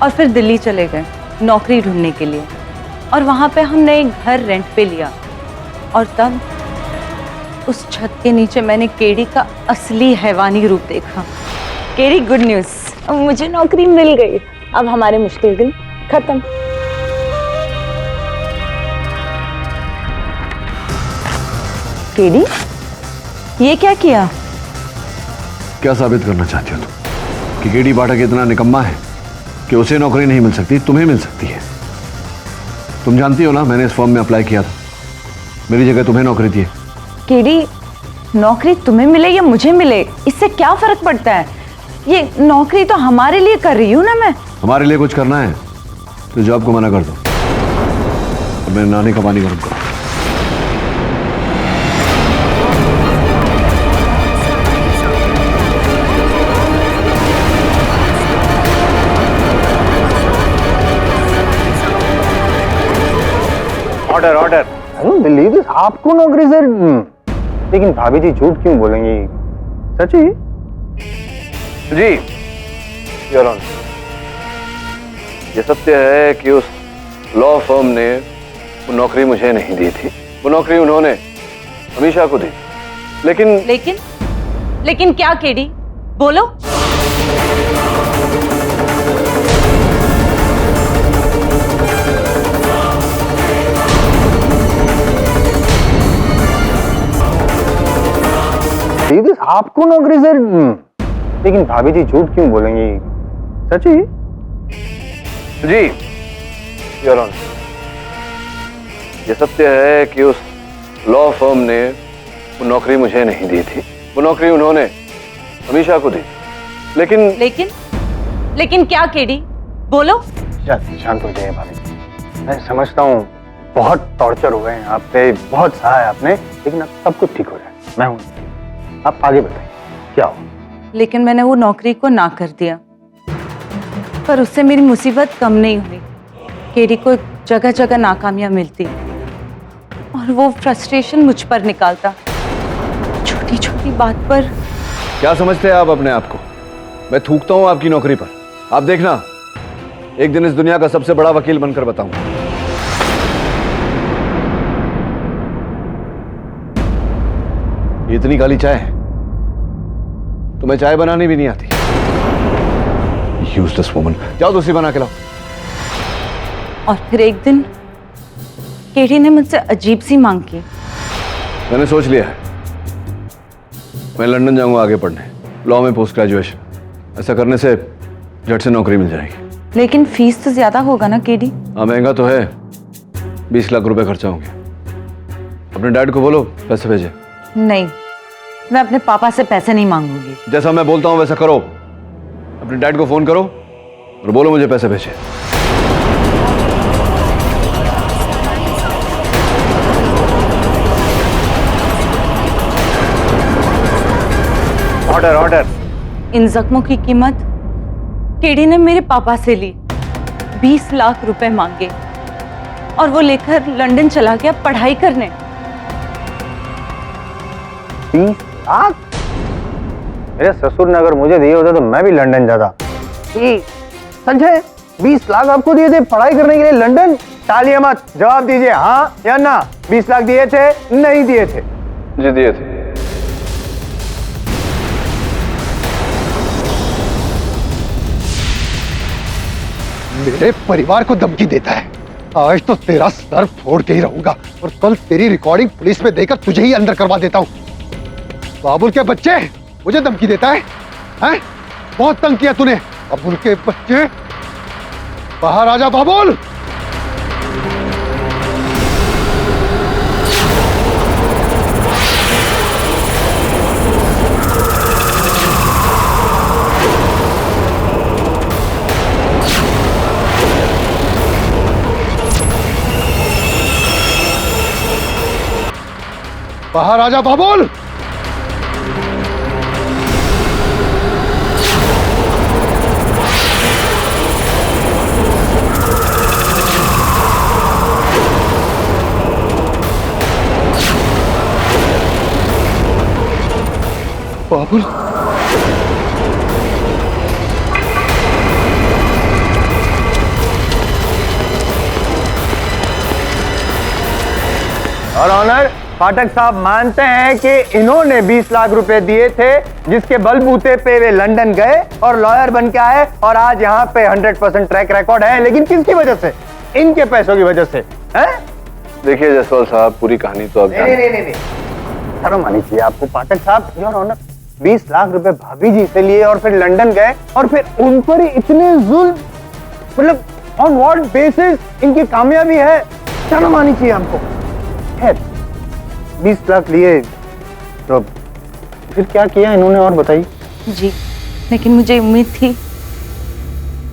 और फिर दिल्ली चले गए नौकरी ढूंढने के लिए, और वहाँ पे हमने एक घर रेंट पे लिया। और तब उस छत के नीचे मैंने केडी का असली हैवानी रूप देखा। केडी, गुड न्यूज़, अब मुझे नौकरी मिल गई। अब हमारे मुश्किल दिन खत्म। केडी, ये क्या किया? क्या साबित करना चाहती हो तुम? कि केडी पाठक इतना निकम्मा है कि उसे नौकरी नहीं मिल सकती, तुम्हें मिल सकती है। तुम जानती हो ना, मैंने इस फॉर्म में अप्लाई किया था। मेरी जगह तुम्हें नौकरी दी है। केडी, नौकरी तुम्हें मिले या मुझे मिले, इससे क्या फर्क पड़ता है? ये नौकरी तो हमारे लिए कर रही हूँ ना मैं। हमारे लिए कुछ करना है तो जॉब को मना कर दो और मेरे नानी का पानी गर्म करो। Order order. I don't believe this. आपको नौकरी से, लेकिन भाभी जी झूठ क्यों बोलेंगी? सच ही? जी योर ऑनर, ये सत्य है कि उस लॉ फर्म ने वो नौकरी मुझे नहीं दी थी। वो नौकरी उन्होंने अमीशा को दी। लेकिन क्या केडी, बोलो। आपको नौकरी से, लेकिन भाभी जी झूठ क्यों बोलेंगी? सच ही? जी योर ऑनर, ये सत्य है कि उस लॉ फर्म ने वो नौकरी मुझे नहीं दी थी। वो नौकरी उन्होंने अमीशा को दी। लेकिन क्या केडी, बोलो। शांत हो जाइए भाभी। मैं समझता हूँ बहुत टॉर्चर हुए हैं आप पे, बहुत सहा है आपने, लेकिन अब सब कुछ ठीक हो जाए। मैं हूँ, आप आगे बताइए क्या हो। लेकिन मैंने वो नौकरी को ना कर दिया, पर उससे मेरी मुसीबत कम नहीं हुई। केडी को जगह जगह नाकामियां मिलती और वो फ्रस्ट्रेशन मुझ पर निकालता, छोटी छोटी बात पर। क्या समझते हैं आप अपने आप को? मैं थूकता हूं आपकी नौकरी पर। आप देखना, एक दिन इस दुनिया का सबसे बड़ा वकील बनकर बताऊंगा। ये इतनी काली चाय है, तुम्हें चाय बनानी भी नहीं आती। यूजलेस वुमन, जाओ दूसरी बना के लाओ। और फिर एक दिन केडी ने मुझसे अजीब सी मांग की। मैंने सोच लिया है, मैं लंदन जाऊंगा आगे पढ़ने, लॉ में पोस्ट ग्रेजुएशन। ऐसा करने से झट से नौकरी मिल जाएगी। लेकिन फीस तो ज्यादा होगा ना केडी? हाँ महंगा तो है, 20 लाख रुपए खर्चा होंगे। अपने डैड को बोलो पैसे भेजे। नहीं, मैं अपने पापा से पैसे नहीं मांगूंगी। जैसा मैं बोलता हूं वैसा करो। अपने डैड को फोन करो और बोलो मुझे पैसे भेजे। Order order. इन जख्मों की कीमत केडी ने मेरे पापा से ली। 20 लाख रुपए मांगे और वो लेकर लंदन चला गया पढ़ाई करने। 20 लाख? मेरे ससुर ने अगर मुझे दिए होते तो मैं भी लंदन जाता। सच है? 20 लाख आपको दिए थे पढ़ाई करने के लिए लंदन? टालिए मत, जवाब दीजिए हाँ या ना। 20 लाख दिए थे, नहीं दिए थे? जी दिए थे। मेरे परिवार को धमकी देता है। आज तो तेरा सर फोड़ के ही रहूंगा और कल तेरी रिकॉर्डिंग पुलिस में देकर तुझे ही अंदर करवा देता हूँ। बाबुल के बच्चे मुझे धमकी देता है? हैं? बहुत तंग किया तूने। बाबुल के बच्चे, बाहर आजा बाबुल। बाहर आजा बाबुल। बाबुल, और ऑनर, पाठक साहब मानते हैं कि इन्होंने 20 लाख रुपए दिए थे, जिसके बलबूते पे वे लंदन गए और लॉयर बन के आए और आज यहाँ पे 100% ट्रैक रिकॉर्ड है। लेकिन किसकी वजह से? इनके पैसों की वजह से। हैं? देखिए जसवाल साहब, पूरी कहानी तो अब नहीं, शर्म आनी चाहिए आपको पाठक साहब। योर ऑनर, 20 लाख रुपए भाभी जी से लिए और फिर लंदन गए और फिर उन पर इतने जुल्म, मतलब ऑन व्हाट बेसिस इनकी कामयाबी है? शर्म आनी चाहिए हमको। 20 लाख लिए तो फिर क्या किया इन्होंने और बताइए। जी, लेकिन मुझे उम्मीद थी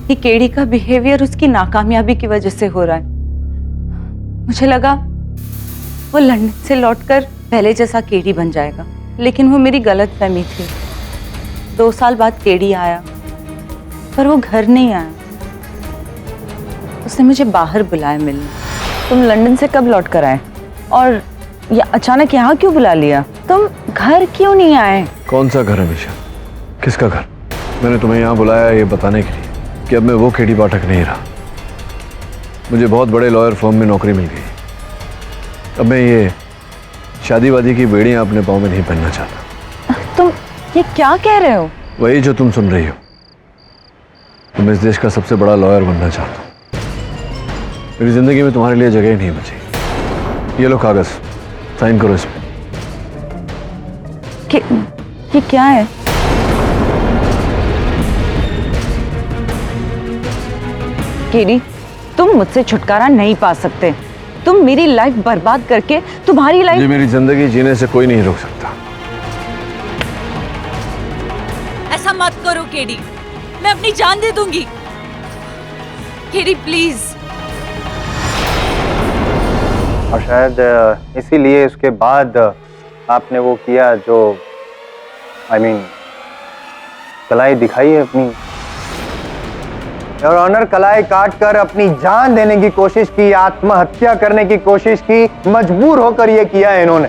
कि केडी का बिहेवियर उसकी नाकामयाबी की वजह से हो रहा है। मुझे लगा वो लंदन से लौटकर पहले जैसा केडी बन जाएगा, लेकिन वो मेरी गलतफहमी थी। 2 साल बाद केडी आया, पर वो घर नहीं आया। उसने मुझे बाहर बुलाया मिलने। तुम लंदन से कब लौट कर आए और या अचानक यहाँ क्यों बुला लिया? तुम घर क्यों नहीं आए? कौन सा घर अमीशा? किसका घर? मैंने तुम्हें यहाँ बुलाया ये बताने के लिए कि अब मैं वो केडी पाठक नहीं रहा। मुझे बहुत बड़े लॉयर फर्म में नौकरी मिल गई। अब मैं ये शादी वादी की बेड़ियां अपने पाँव में नहीं पहनना चाहता। तुम ये क्या कह रहे हो? वही जो तुम सुन रही हो। तुम इस देश का सबसे बड़ा लॉयर बनना चाहता हूँ। मेरी जिंदगी में तुम्हारे लिए जगह ही नहीं बची। ये लो कागज, साइन करो इस पे। ये क्या है? केडी, तुम मुझसे छुटकारा नहीं पा सकते। तुम मेरी लाइफ बर्बाद करके तुम्हारी लाइफ। मुझे मेरी जिंदगी जीने से कोई नहीं रोक सकता। ऐसा मत करो केडी, मैं अपनी जान दे दूंगी। KD please. और शायद इसीलिए उसके बाद आपने वो किया जो कलाई दिखाई है अपनी। और ऑनर, कलाई काट कर अपनी जान देने की कोशिश की, आत्महत्या करने की कोशिश की, मजबूर होकर ये किया है इन्होंने।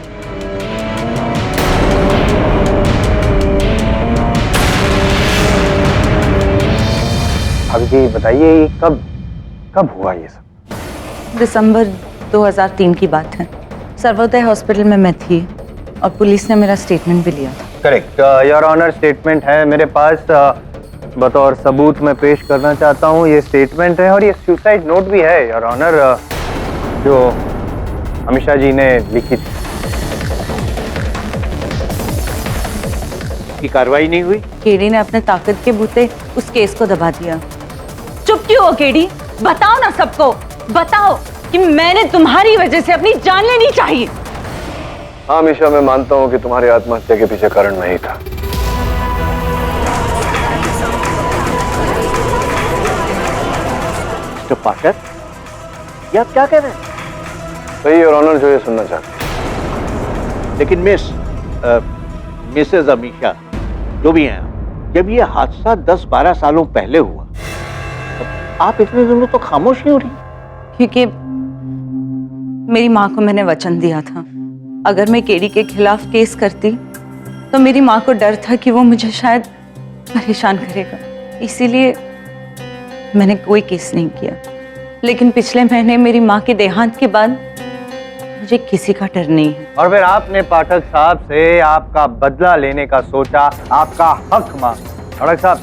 अभी बताइए कब हुआ ये सब? दिसंबर 2003 की बात है। सर्वोदय हॉस्पिटल में मैं थी और पुलिस ने मेरा स्टेटमेंट भी लिया था। करेक्ट योर ऑनर, स्टेटमेंट है मेरे पास, बतौर सबूत मैं पेश करना चाहता हूँ। ये स्टेटमेंट है और ये सुसाइड नोट भी है योर ऑनर, जो अमीशा जी ने लिखी थी। की कार्रवाई नहीं हुई? केडी ने अपने ताकत के बूते उस केस को दबा दिया। चुप क्यों हो केडी? बताओ ना सबको, बताओ कि मैंने तुम्हारी वजह से अपनी जान लेनी चाहिए। हाँ अमीशा, मैं मानता हूँ कि तुम्हारी आत्महत्या के पीछे कारण मैं ही था। मिस्टर पाठक, ये आप क्या कह रहे हैं? सही और ऑनर जो ये सुनना चाहते हैं। लेकिन मिसेज अमीशा जो भी हैं, जब ये हादसा 10-12 सालों पहले हुआ, आप इतने दिनों तो खामोश क्यों रही? क्योंकि मेरी माँ को मैंने वचन दिया था, अगर मैं केडी के खिलाफ केस करती तो मेरी माँ को डर था कि वो मुझे शायद परेशान करेगा, इसीलिए मैंने कोई केस नहीं किया। लेकिन पिछले महीने मेरी माँ के देहांत के बाद मुझे किसी का डर नहीं है। और फिर आपने पाठक साहब से आपका बदला लेने का सोचा, आपका हक मांगा। पाठक साहब,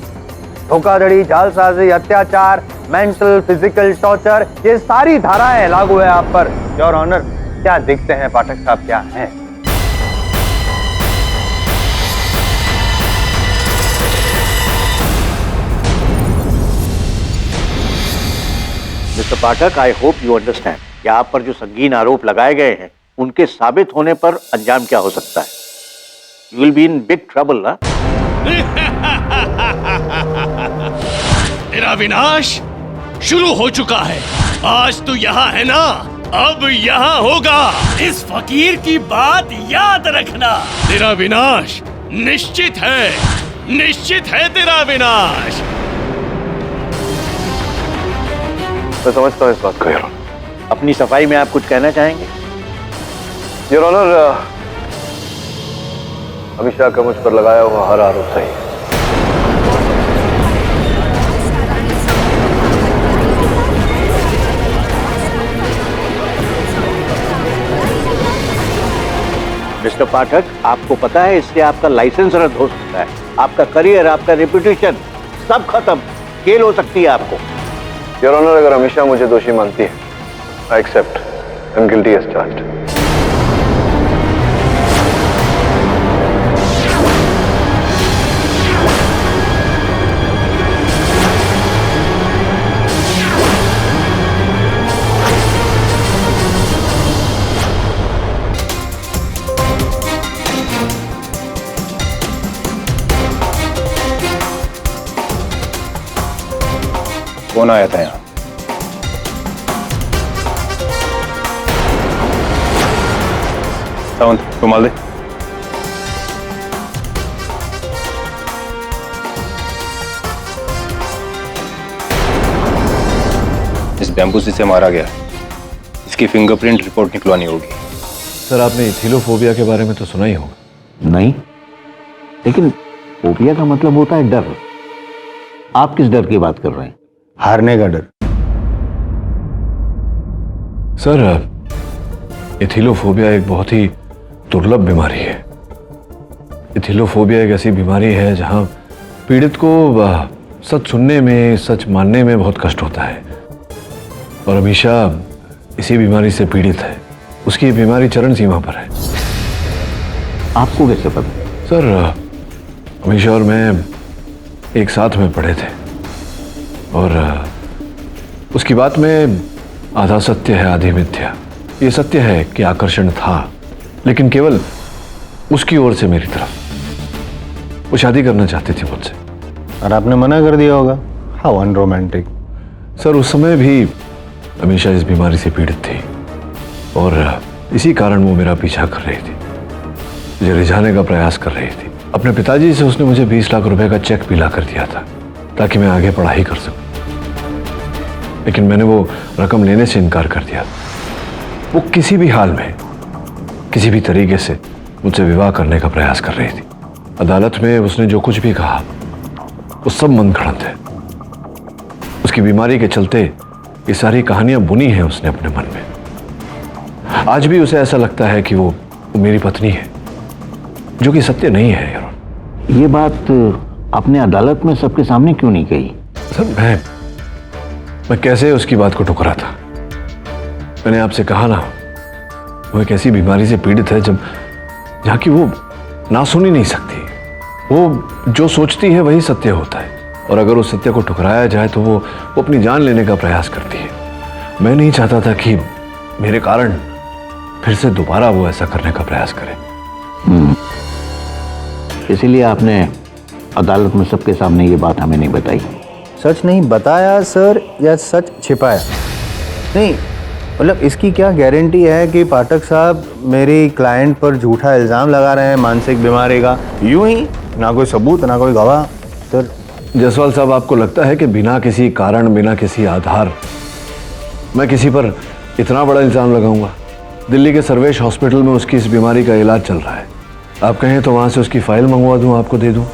धोखाधड़ी, जालसाजी, अत्याचार, मेंटल, फिजिकल टॉर्चर, ये सारी धाराएं लागू है आप पर। योर ऑनर, क्या दिखते हैं पाठक साहब, क्या हैं? Mister Pathak, I hope you understand कि आप पर जो संगीन आरोप लगाए गए हैं उनके साबित होने पर अंजाम क्या हो सकता है। You will be in big trouble ना? तेरा विनाश शुरू हो चुका है। आज तू यहाँ है ना, अब यहाँ होगा। इस फकीर की बात याद रखना। तेरा विनाश निश्चित है, निश्चित है तेरा विनाश। मैं समझता हूँ इस बात को यार। अपनी सफाई में आप कुछ कहना चाहेंगे? योर ऑनर, अमीशा का मुझ पर लगाया हुआ हर आरोप सही है। मिस्टर पाठक, आपको पता है इससे आपका लाइसेंस रद्द हो सकता है, आपका करियर, आपका रेपुटेशन सब खत्म, जेल हो सकती है आपको। योर ऑनर, अगर अमीशा मुझे दोषी मानती है, I accept, I am guilty as charged. कौन आया था यहाँ? सावंत, रुमाल दे। इस बैम्बू से मारा गया है। इसकी फिंगरप्रिंट रिपोर्ट निकलवानी होगी। सर, आपने इथिलोफोबिया के बारे में तो सुना ही होगा। नहीं, लेकिन फोबिया का मतलब होता है डर। आप किस डर की बात कर रहे हैं? हारने का डर। सर, इथिलोफोबिया एक बहुत ही दुर्लभ बीमारी है। इथिलोफोबिया एक ऐसी बीमारी है जहां पीड़ित को सच सुनने में, सच मानने में बहुत कष्ट होता है। और अमीशा इसी बीमारी से पीड़ित है। उसकी ये बीमारी चरम सीमा पर है। आपको कैसे पता? सर, अमीशा और मैं एक साथ में पढ़े थे और उसकी बात में आधा सत्य है, आधी मिथ्या। ये सत्य है कि आकर्षण था, लेकिन केवल उसकी ओर से मेरी तरफ। वो शादी करना चाहती थी मुझसे और आपने मना कर दिया होगा। How unromantic. सर, उस समय भी अमीशा इस बीमारी से पीड़ित थी और इसी कारण वो मेरा पीछा कर रही थी, मुझे रिझाने का प्रयास कर रही थी। अपने पिताजी से उसने मुझे 20 लाख रुपए का चेक भी ला कर दिया था ताकि मैं आगे पढ़ाई कर सकूं, लेकिन मैंने वो रकम लेने से इनकार कर दिया। वो किसी भी हाल में, किसी भी तरीके से मुझसे विवाह करने का प्रयास कर रही थी। अदालत में उसने जो कुछ भी कहा वो सब मनगढ़ंत है। उसकी बीमारी के चलते ये सारी कहानियां बुनी हैं उसने अपने मन में। आज भी उसे ऐसा लगता है कि वो मेरी पत्नी है, जो कि सत्य नहीं है यार। ये बात आपने अदालत में सबके सामने क्यों नहीं कही? सर, मैं कैसे उसकी बात को ठुकरा था। मैंने आपसे कहा ना, वो एक ऐसी बीमारी से पीड़ित है जहाँ की वो ना सुन ही नहीं सकती। वो जो सोचती है वही सत्य होता है, और अगर उस सत्य को ठुकराया जाए तो वो अपनी जान लेने का प्रयास करती है। मैं नहीं चाहता था कि मेरे कारण फिर से दोबारा वो ऐसा करने का प्रयास करे। इसीलिए आपने अदालत में सबके सामने ये बात हमें नहीं बताई। सच नहीं बताया सर, या सच छिपाया? नहीं, मतलब इसकी क्या गारंटी है कि पाठक साहब मेरी क्लाइंट पर झूठा इल्ज़ाम लगा रहे हैं मानसिक बीमारी का? यूं ही, ना कोई सबूत, ना कोई गवाह। सर जायसवाल साहब, आपको लगता है कि बिना किसी कारण, बिना किसी आधार मैं किसी पर इतना बड़ा इल्ज़ाम लगाऊंगा? दिल्ली के सर्वेश हॉस्पिटल में उसकी इस बीमारी का इलाज चल रहा है। आप कहें तो वहाँ से उसकी फाइल मंगवा दूँ, आपको दे दूँ,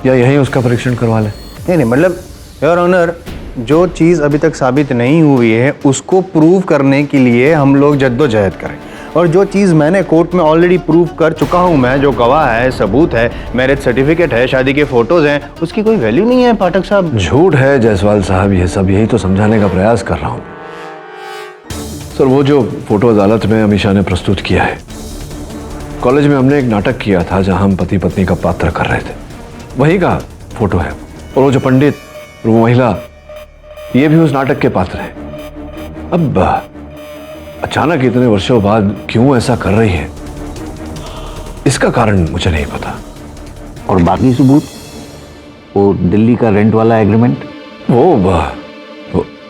या यहीं उसका परीक्षण करवा लें? नहीं, मतलब योर ऑनर, जो चीज़ अभी तक साबित नहीं हुई है उसको प्रूव करने के लिए हम लोग जद्दोजहद करें, और जो चीज़ मैंने कोर्ट में ऑलरेडी प्रूव कर चुका हूँ मैं, जो गवाह है, सबूत है, मैरिज सर्टिफिकेट है, शादी के फोटोज हैं, उसकी कोई वैल्यू नहीं है पाठक साहब। झूठ है जायसवाल साहब ये सब, यही तो समझाने का प्रयास कर रहा हूँ। सर, वो जो फोटो अदालत में अमीशा ने प्रस्तुत किया है, कॉलेज में हमने एक नाटक किया था जहाँ हम पति पत्नी का पात्र कर रहे थे, वही का फोटो है। और वो जो पंडित और वो महिला, ये भी उस नाटक के पात्र हैं। अब अचानक इतने वर्षों बाद क्यों ऐसा कर रही है, इसका कारण मुझे नहीं पता। और बाकी सबूत, वो दिल्ली का रेंट वाला एग्रीमेंट? वो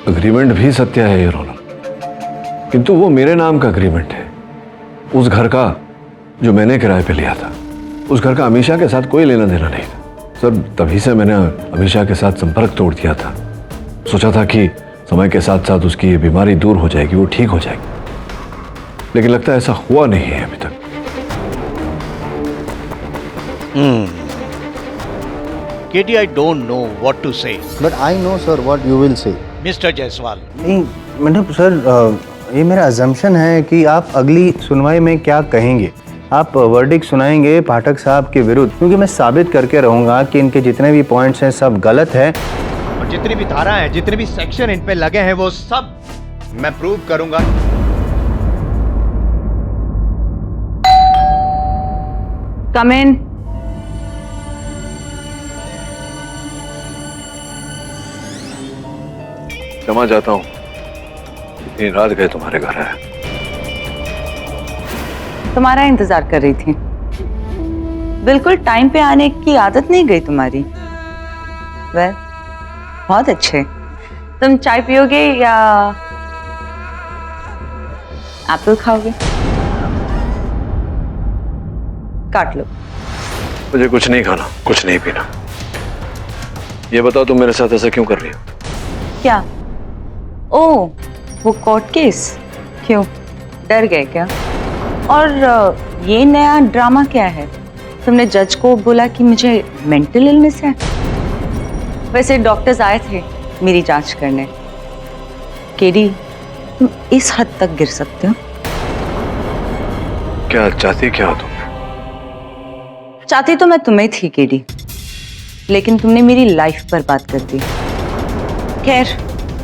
एग्रीमेंट भी सत्य है ये रोना, किंतु वो मेरे नाम का एग्रीमेंट है। उस घर का जो मैंने किराए पे लिया था, उस घर का अमीशा के साथ कोई लेना देना नहीं था। सर, तभी से मैंने अमीशा के साथ संपर्क तोड़ दिया था। सोचा था कि समय के साथ साथ उसकी ये बीमारी दूर हो जाएगी, वो ठीक हो जाएगी, लेकिन लगता है ऐसा हुआ नहीं है अभी तक। KD, I don't know what to say. But I know sir what you will say. Mr. Jaiswal. नहीं, मतलब सर, ये मेरा अजम्पशन है कि आप अगली सुनवाई में क्या कहेंगे। आप वर्डिक्ट सुनाएंगे पाठक साहब के विरुद्ध, क्योंकि मैं साबित करके रहूंगा कि इनके जितने भी पॉइंट्स हैं सब गलत है, और जितनी भी धारा है, जितने भी सेक्शन इन पे लगे हैं, वो सब मैं प्रूव करूंगा। कम इन। क्षमा चाहता हूँ, इतनी रात गए तुम्हारे घर आया। तुम्हारा इंतजार कर रही थी। बिल्कुल टाइम पे आने की आदत नहीं गई तुम्हारी। वह बहुत अच्छे। तुम चाय पियोगे या एप्पल खाओगे? काट लो। मुझे कुछ नहीं खाना, कुछ नहीं पीना। ये बताओ तुम मेरे साथ ऐसा क्यों कर रही हो? क्या? ओ, वो कोर्ट केस? क्यों, डर गए क्या? और ये नया ड्रामा क्या है? तुमने जज को बोला कि मुझे मेंटल इलनेस है। वैसे डॉक्टर्स आए थे मेरी जांच करने। केडी, तुम इस हद तक गिर सकते हो? क्या चाहती क्या हो तुम? चाहती तो मैं तुम्हें थी केडी, लेकिन तुमने मेरी लाइफ बर्बाद कर दी। खैर,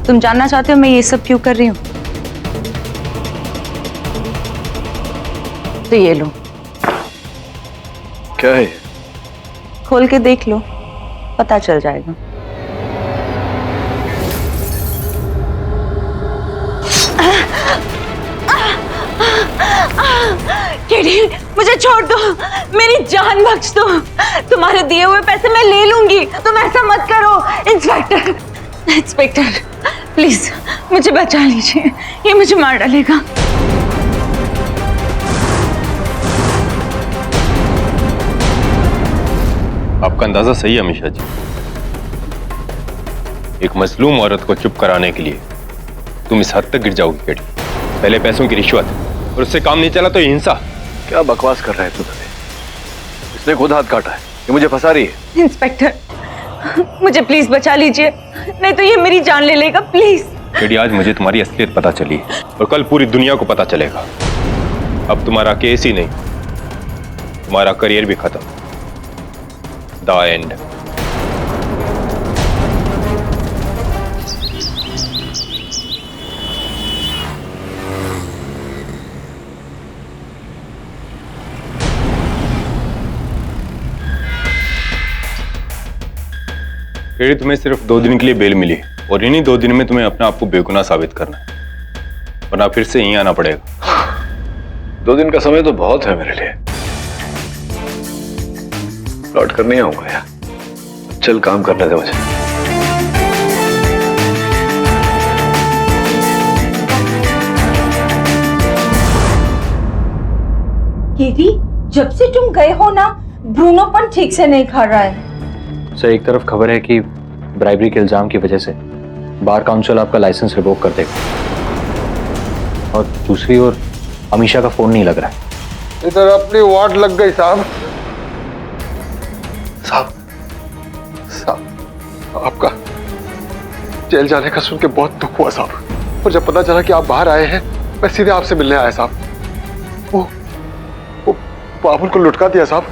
तुम जानना चाहते हो मैं ये सब क्यों कर रही हूं? तो ये लो। क्या है? खोल के देख लो, पता चल जाएगा। केडी, मुझे छोड़ दो, मेरी जान बख्श दो। तुम्हारे दिए हुए पैसे मैं ले लूंगी, तुम ऐसा मत करो। इंस्पेक्टर, इंस्पेक्टर, प्लीज मुझे बचा लीजिए, ये मुझे मार डालेगा। आपका अंदाजा सही है अमीषा जी। एक मजलूम औरत को चुप कराने के लिए तुम इस हद तक गिर जाओगी केडी। पहले पैसों की रिश्वत और उससे काम नहीं चला तो हिंसा। क्या बकवास कर रहे हैं तुम? इसने खुद हाथ काटा है, ये मुझे फंसा रही है। इंस्पेक्टर, मुझे प्लीज बचा लीजिए, नहीं तो ये मेरी जान ले लेगा। प्लीज केडी, आज मुझे तुम्हारी असलियत पता चली और कल पूरी दुनिया को पता चलेगा। अब तुम्हारा केस ही नहीं, तुम्हारा करियर भी खत्म। The end. केडी, तुम्हें सिर्फ 2 दिन के लिए बेल मिली और इन्हीं 2 दिन में तुम्हें अपने आप को बेगुनाह साबित करना है, वरना फिर से यहीं आना पड़ेगा। 2 दिन का समय तो बहुत है मेरे लिए। लौट कर नहीं आऊंगा यार, चल काम करने दे मुझे। केडी, जब से तुम गए हो ना, ब्रूनो पण ठीक से नहीं खा रहा है। सर, एक तरफ खबर है कि ब्राइबरी के इल्जाम की वजह से बार काउंसिल आपका लाइसेंस रिवोक कर देगा, और दूसरी ओर अमीषा का फोन नहीं लग रहा है। इधर अपनी वाट लग गई साहब। साहब, आपका जेल जाने का सुन के बहुत दुख हुआ साहब। और जब पता चला कि आप बाहर आए हैं, मैं सीधे आपसे मिलने आया साहब। वो बाबुल को लुटका दिया साहब,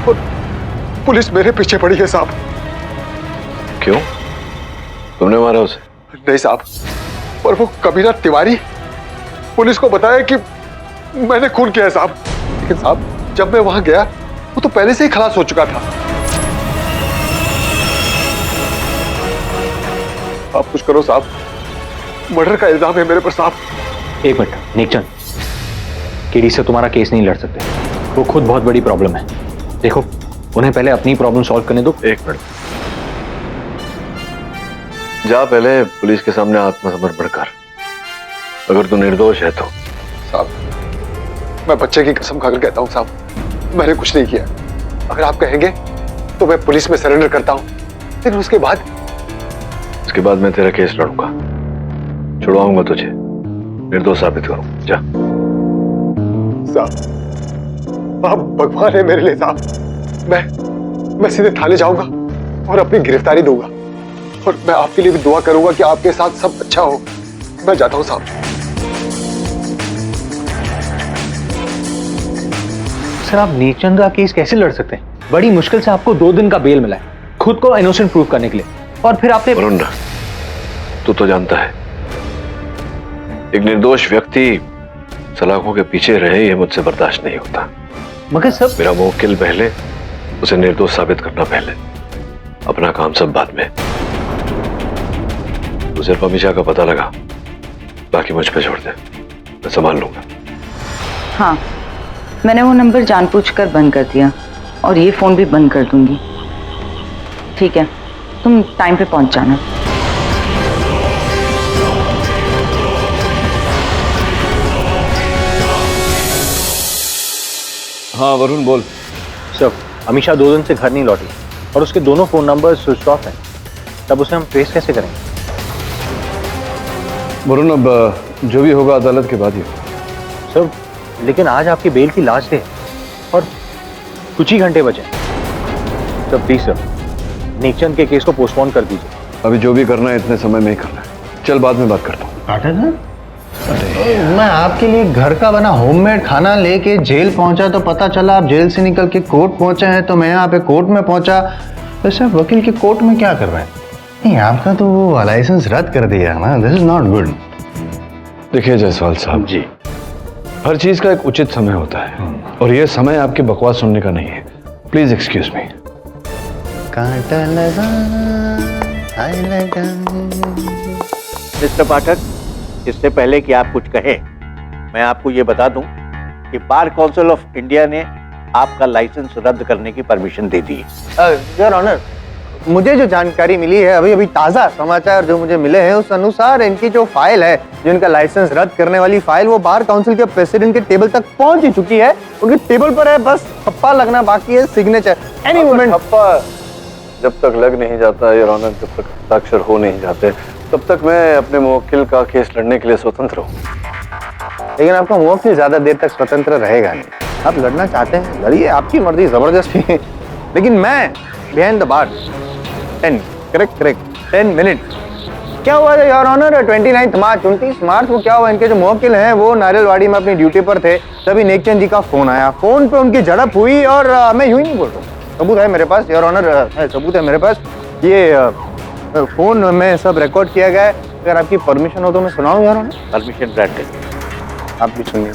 और पुलिस मेरे पीछे पड़ी है साहब। क्यों? तुमने मारा उसे? नहीं साहब, पर वो कबीरा तिवारी पुलिस को बताया कि मैंने खून किया है साहब। लेकिन साहब, जब मैं वहां गया वो तो पहले से ही खलास हो चुका था। आप कुछ करो साहब, मर्डर का इल्जाम है मेरे पर साहब। एक मिनट नेकचंद, केडी से तुम्हारा केस नहीं लड़ सकते, वो खुद बहुत बड़ी प्रॉब्लम है। देखो, उन्हें पहले अपनी प्रॉब्लम सॉल्व करने दो। एक मिनट, जा पहले पुलिस के सामने आत्मसमर्पण कर। अगर तू निर्दोष है तो। साहब, मैं बच्चे की कसम खाकर कहता हूँ साहब, मैंने कुछ नहीं किया। अगर आप कहेंगे तो मैं पुलिस में सरेंडर करता हूँ, फिर उसके बाद मैं तेरा केस लड़ूंगा, छुड़वाऊंगा तुझे, निर्दोष साबित करूं। जा साहब, आप भगवान है मेरे लिए साहब। मैं सीधे थाने जाऊंगा और अपनी गिरफ्तारी दूंगा, और मैं आपके लिए भी दुआ करूंगा कि आपके साथ सब अच्छा हो। मैं जाता हूं साहब। सर, आप नेकचंद का केस कैसे लड़ सकते हैं? बड़ी मुश्किल से आपको 2 दिन का बेल मिला है, खुद को इनोसेंट प्रूव करने के लिए, और फिर आपने। वरुण, तू तो जानता है, एक निर्दोष व्यक्ति सलाखों के पीछे रहे, ये मुझसे बर्दाश्त नहीं होता। मगर सब मेरा मुवक्किल पहले, उसे निर्दोष साबित करना पहले, अपना काम सब बाद में। तू सिर्फ अमीषा का पता लगा, बाकी मुझ पे छोड़ दे, मैं संभाल लूंगा। हाँ, मैंने वो नंबर जानबूझकर बंद कर दिया, और ये फोन भी बंद कर दूंगी। ठीक है, तुम टाइम पे पहुंच जाना। हाँ वरुण बोल। सर, अमीशा 2 दिन से घर नहीं लौटी और उसके दोनों फोन नंबर स्विच ऑफ हैं। तब उसे हम ट्रेस कैसे करेंगे? वरुण अब जो भी होगा अदालत के बाद ही होगा। सर, लेकिन आज आपकी बेल की लास्ट डे है और कुछ ही घंटे बचे। सर प्लीज सर, नेकचंद के केस को पोस्टपोन कर दीजिए। अभी जो भी करना है इतने समय में ही करना है। चल बाद में बात करता हूँ। मैं आपके लिए घर का बना होममेड खाना लेके जेल पहुंचा तो पता चला आप जेल से निकल के कोर्ट पहुंचे हैं, तो मैं यहाँ पे कोर्ट में पहुंचा। वैसे वकील के कोर्ट में क्या कर रहे हैं? नहीं, आपका तो वो लाइसेंस रद्द कर दिया ना। This is not good. देखिए जायसवाल साहब जी, हर चीज का एक उचित समय होता है और ये समय आपकी बकवास सुनने का नहीं है। Please excuse me. कांटा लगा, हाय लगा। मिस्टर पाठक, इससे पहले कि आप कुछ कहें, मैं आपको ये बता दूं कि बार काउंसिल ऑफ इंडिया ने आपका लाइसेंस रद्द करने की परमिशन दे दी है। योर ऑनर, मुझे जो जानकारी मिली है, अभी अभी ताज़ा समाचार जो मुझे मिले हैं, उस अनुसार इनकी जो फाइल है, जो इनका लाइसेंस रद्द करने वाली फाइल, वो बार काउंसिल के प्रेसिडेंट के टेबल तक पहुंच ही चुकी है। उनके टेबल पर है, बस ठप्पा लगना बाकी है, सिग्नेचर एनी मोमेंट। ठप्पा जब तक लग नहीं जाता योर ऑनर, जब तक हस्ताक्षर हो नहीं जाते, तब तक मैं अपने मुवक्किल का केस लड़ने के लिए स्वतंत्र हूँ। लेकिन आपका मुवक्किल ज्यादा देर तक स्वतंत्र रहेगा नहीं। आप लड़ना चाहते हैं, लड़िए, आपकी मर्जी, जबरदस्ती। लेकिन मैं बिहाइंड द बार 10 मिनट। क्या हुआ था योर ऑनर? 29 मार्च को क्या हुआ, इनके जो मुवक्किल हैं वो नारियलवाड़ी में अपनी ड्यूटी पर थे, तभी नेकचंद जी का फोन आया। फोन पे उनकी झड़प हुई और मैं यूं ही नहीं बोल रहा हूँ, सबूत है मेरे पास योर ऑनर, सबूत है मेरे पास। ये फोन में सब रिकॉर्ड किया गया है। अगर आपकी परमिशन हो तो मैं सुनाऊं योर ऑनर? Permission granted. आप भी सुनिए।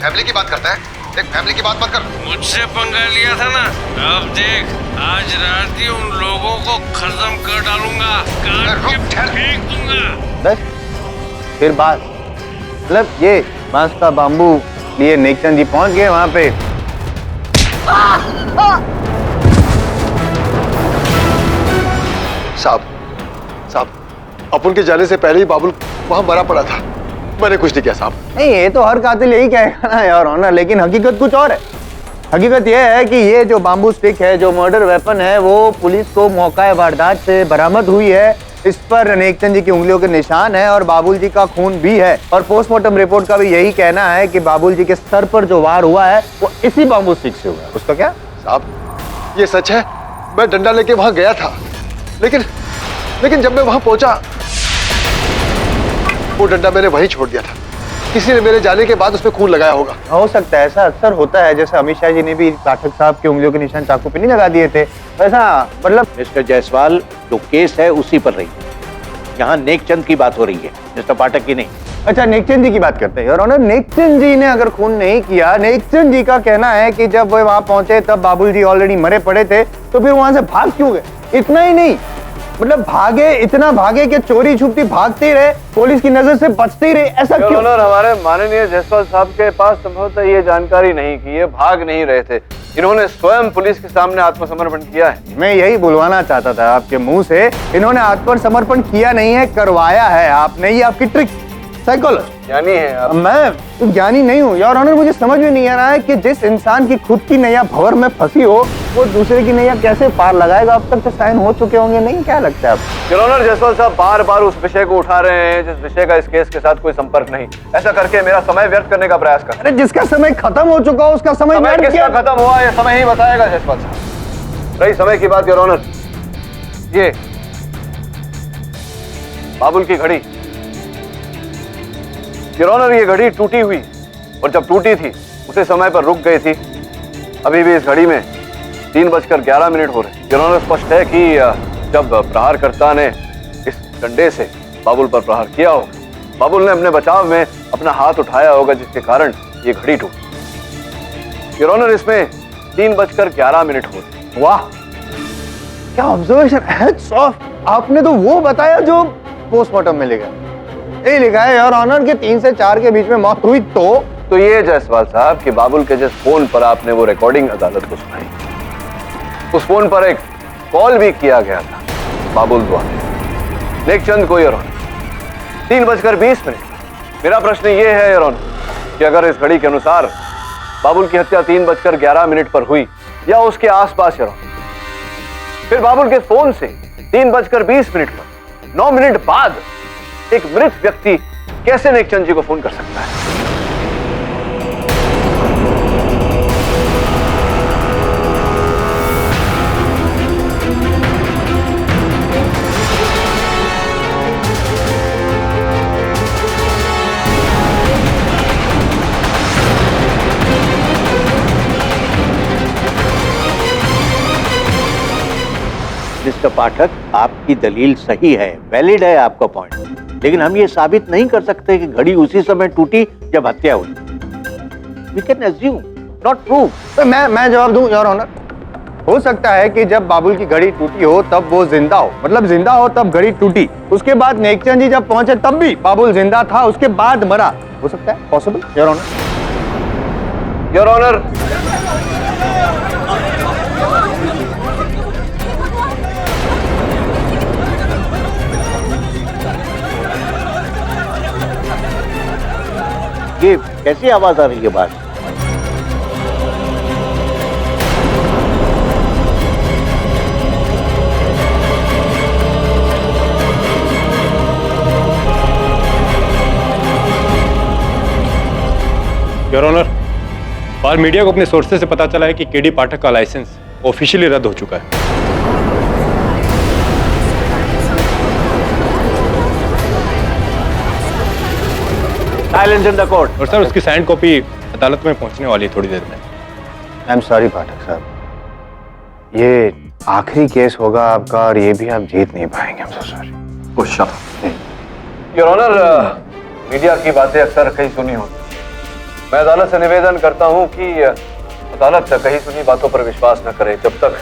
फैमिली की बात करता है, देख फैमिली की बात मत कर। मुझसे पंगा लिया था ना, अब देख आज रात ही उन लोगों को खत्म कर डालूंगा, काट के फेंक दूंगा। बस फिर बात, मतलब ये बांस का बाम्बू लिए नेकचंद जी पहुंच गए वहां पे। साहब, अपन के जाने से पहले ही बाबुल वहां मरा पड़ा था। मैंने कुछ नहीं किया साहब। नहीं, ये तो हर कातिल यही कहेगा ना यार ऑनर, लेकिन हकीकत कुछ और है। हकीकत यह है कि ये जो बाम्बू स्टिक है, जो मर्डर वेपन है, वो पुलिस को मौका वारदात से बरामद हुई है। इस पर नेकचंद जी की उंगलियों के निशान है और बाबुल जी का खून भी है। और पोस्टमार्टम रिपोर्ट का भी यही कहना है कि बाबुल जी के सर पर जो वार हुआ है वो इसी बाम्बू स्टिक से हुआ है। उसका क्या साहब? ये सच है, मैं डंडा लेके वहां गया था, लेकिन जब मैं वहां पहुंचा वो डंडा मैंने वहीं छोड़ दिया था। किसी ने मेरे जाने के बाद उसमें खून लगाया होगा। हो सकता है, ऐसा अक्सर होता है। जैसे अमित शाह जी ने भी पाठक साहब के उंगलियों के निशान चाकू पे नहीं लगा दिए थे, वैसा मतलब। मिस्टर जायसवाल, जो केस है उसी पर रही है। यहाँ नेकचंद की बात हो रही है, मिस्टर पाठक की नहीं। अच्छा, नेकचंद जी की बात करते हैं। और नेकचंद जी ने अगर खून नहीं किया, नेकचंद जी का कहना है कि जब वो वहां पहुंचे तब बाबुल जी ऑलरेडी मरे पड़े थे, तो फिर वहां से भाग क्यों गए? इतना ही नहीं, मतलब भागे, इतना भागे कि चोरी छुपती भागते रहे, पुलिस की नजर से बचते रहे, ऐसा क्यों? हमारे माननीय जायसवाल साहब के पास संभवतः ये जानकारी नहीं कि ये भाग नहीं रहे थे। इन्होंने स्वयं पुलिस के सामने आत्मसमर्पण किया है। मैं यही बुलवाना चाहता था आपके मुंह से। इन्होंने आत्मसमर्पण किया नहीं है, करवाया है आपने। ये आपकी ट्रिक, साइकोलॉजी। ज्ञानी है आप। मैं ज्ञानी नहीं हूँ योर ऑनर। मुझे समझ में नहीं आ रहा है कि जिस इंसान की खुद की नैया भंवर में फंसी हो, वो दूसरे की नैया कैसे पार लगाएगा? अब तक तो साइन हो चुके होंगे, नहीं? क्या लगता है आपको? योर ऑनर, जायसवाल साहब बार बार उस विषय को उठा रहे हैं जिस विषय का इस केस के साथ कोई संपर्क नहीं। ऐसा करके मेरा समय व्यर्थ करने का प्रयास कर। अरे जिसका समय खत्म हो चुका, उसका समय किसका खत्म हुआ ये समय ही बताएगा जायसवाल साहब। रही समय की बात योर ऑनर, ये बाबुल की घड़ी, योर ऑनर, ये घड़ी टूटी हुई, और जब टूटी थी उसे समय पर रुक गई थी। अभी भी इस घड़ी में 3:11 हो रहे। योर ऑनर, स्पष्ट है कि जब प्रहारकर्ता ने इस डंडे से बाबुल पर प्रहार किया हो, बाबुल ने अपने बचाव में अपना हाथ उठाया होगा, जिसके कारण ये घड़ी टूटी। योर ऑनर, इसमें 3:11 हो रहे। वाह, क्या ऑब्जर्वेशन, हैट्स ऑफ। आपने तो वो बताया जो पोस्टमार्टम में लिखा, यही लिखा है योर ऑनर के 3 से 4 के बीच में मौत हुई। तो ये जायसवाल साहब कि बाबुल के जिस फोन पर आपने वो रिकॉर्डिंग अदालत को सुनाई, उस फोन पर एक कॉल भी किया गया था बाबुल द्वारा नेकचंद को, योर ऑनर, 3:20 मेरा प्रश्न ये है योर ऑनर कि अगर इस घड़ी के अनुसार बाबुल की हत्या 3:11 पर हुई या उसके आसपास योर ऑनर, फिर बाबुल के फोन से 3:20 पर 9 मिनट बाद एक मृत व्यक्ति कैसे नेकचंद जी को फोन कर सकता है? मिस्टर पाठक, आपकी दलील सही है, वैलिड है आपका पॉइंट, लेकिन हम ये साबित नहीं कर सकते कि घड़ी उसी समय टूटी जब हत्या हुई। We can assume, not prove। तो मैं जवाब दूं योर ऑनर। हो सकता है कि जब बाबुल की घड़ी टूटी हो तब वो जिंदा हो, मतलब जिंदा हो तब घड़ी टूटी, उसके बाद नेकचंद जी जब पहुंचे तब भी बाबुल जिंदा था, उसके बाद मरा। हो सकता है, possible your honour. Your honour, ये कैसी आवाज आ रही है बाहर? योर ऑनर, बाहर मीडिया को अपने सोर्सेज से पता चला है कि केडी पाठक का लाइसेंस ऑफिशियली रद्द हो चुका है। Silence in the court. और सर, उसकी साइंड कॉपी अदालत में पहुंचने वाली है थोड़ी देर में। आई एम सॉरी पाठक साहब, ये आखिरी केस होगा आपका और ये भी आप जीत नहीं पाएंगे। I'm so sorry। Your honour, media की बातें अक्सर कहीं सुनी होती, मैं अदालत से निवेदन करता हूं कि अदालत कहीं सुनी बातों पर विश्वास न करे। जब तक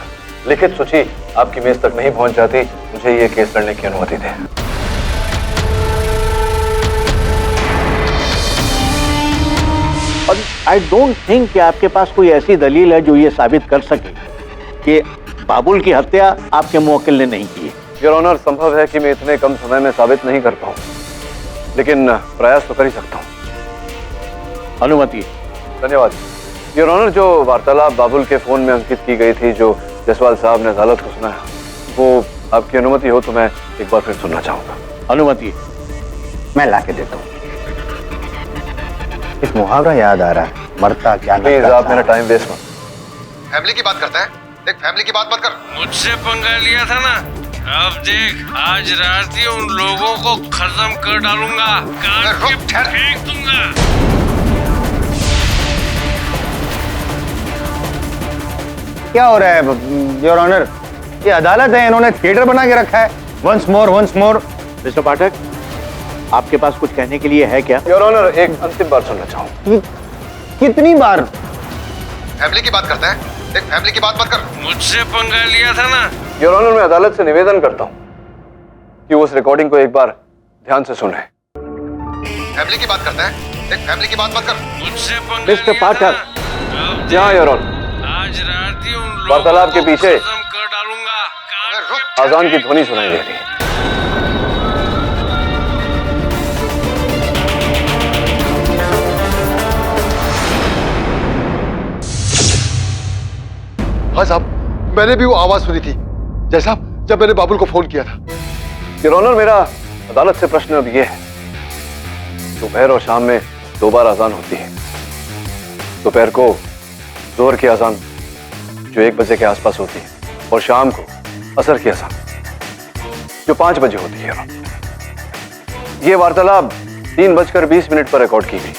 लिखित सूची आपकी मेज तक नहीं पहुंच जाती, मुझे ये केस लड़ने की अनुमति दें। और आई डोंट थिंक कि आपके पास कोई ऐसी दलील है जो ये साबित कर सके कि बाबुल की हत्या आपके मुवक्किल ने नहीं की। योर ऑनर, संभव है कि मैं इतने कम समय में साबित नहीं कर पाऊं, लेकिन प्रयास तो कर ही सकता हूं। अनुमति। धन्यवाद। योर ऑनर, जो वार्तालाप बाबुल के फोन में अंकित की गई थी, जो जायसवाल साहब ने अदालत को सुनाया, वो आपकी अनुमति हो तो मैं एक बार फिर सुनना चाहूंगा। अनुमति। मैं लाके देता हूँ। एक मुहावरा याद आ रहा है, मरता क्या प्लीज आप मेरा टाइम वेस्ट मत। फैमिली की बात करता है, देख फैमिली की बात मत कर। मुझसे पंगा लिया था ना, अब देख आज रात ही उन लोगों को खत्म कर डालूंगा, काट के फेंक दूंगा। क्या हो रहा है योर ऑनर? ये अदालत है, इन्होंने थिएटर बना के रखा है। Once more once more. Mr Pathak, आपके पास कुछ कहने के लिए है क्या? योर ऑनर, एक अंतिम बार सुनना चाहूँ। कितनी बार? फैमिली की बात करता है, देख फैमिली की बात मत कर। मुझसे पंगा लिया था ना। योर ऑनर, मैं अदालत से निवेदन करता हूँ कि उस रिकॉर्डिंग को एक बार ध्यान से सुने। फैमिली की बात करता है, देख फैमिली की बात मत कर। मुझसे पंगा मिस्टर पाठक, जी हाँ योर ऑनर, आज रात ही उन वार्तालाप के पीछे खत्म कर डालूंगा। अजान की ध्वनि सुनाई दे रही है। हाँ साहब, मैंने भी वो आवाज सुनी थी जैसा जब मैंने बाबुल को फोन किया था। योर ऑनर, मेरा अदालत से प्रश्न अब ये है, दोपहर और शाम में 2 बार अजान होती है। दोपहर को जोहर की अजान जो 1 बजे के आसपास होती है, और शाम को असर की अजान जो 5 बजे होती है। ये वार्तालाप 3:20 पर रिकॉर्ड की गई।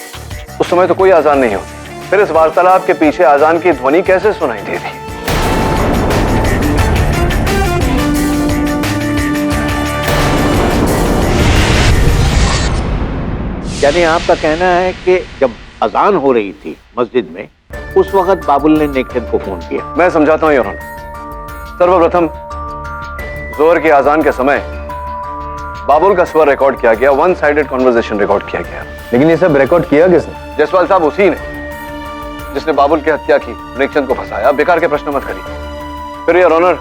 उस समय तो कोई अजान नहीं होती, फिर इस वार्तालाप के पीछे अजान की ध्वनि कैसे सुनाई देती? यानी आपका कहना है कि जब अजान हो रही थी मस्जिद में, उस वक्त बाबुल ने नेकचंद को फोन किया। मैं समझाता हूं योर ऑनर। सर्वप्रथम जोहर की अजान के समय बाबुल का स्वर रिकॉर्ड किया गया, 1 साइडेड कन्वर्सेशन रिकॉर्ड किया गया। लेकिन ये सब रिकॉर्ड किया किसने? जायसवाल साहब उसी ने जिसने बाबुल की हत्या की, नेकचंद को फंसाया। बेकार के प्रश्न मत करिए। फिर योर ऑनर,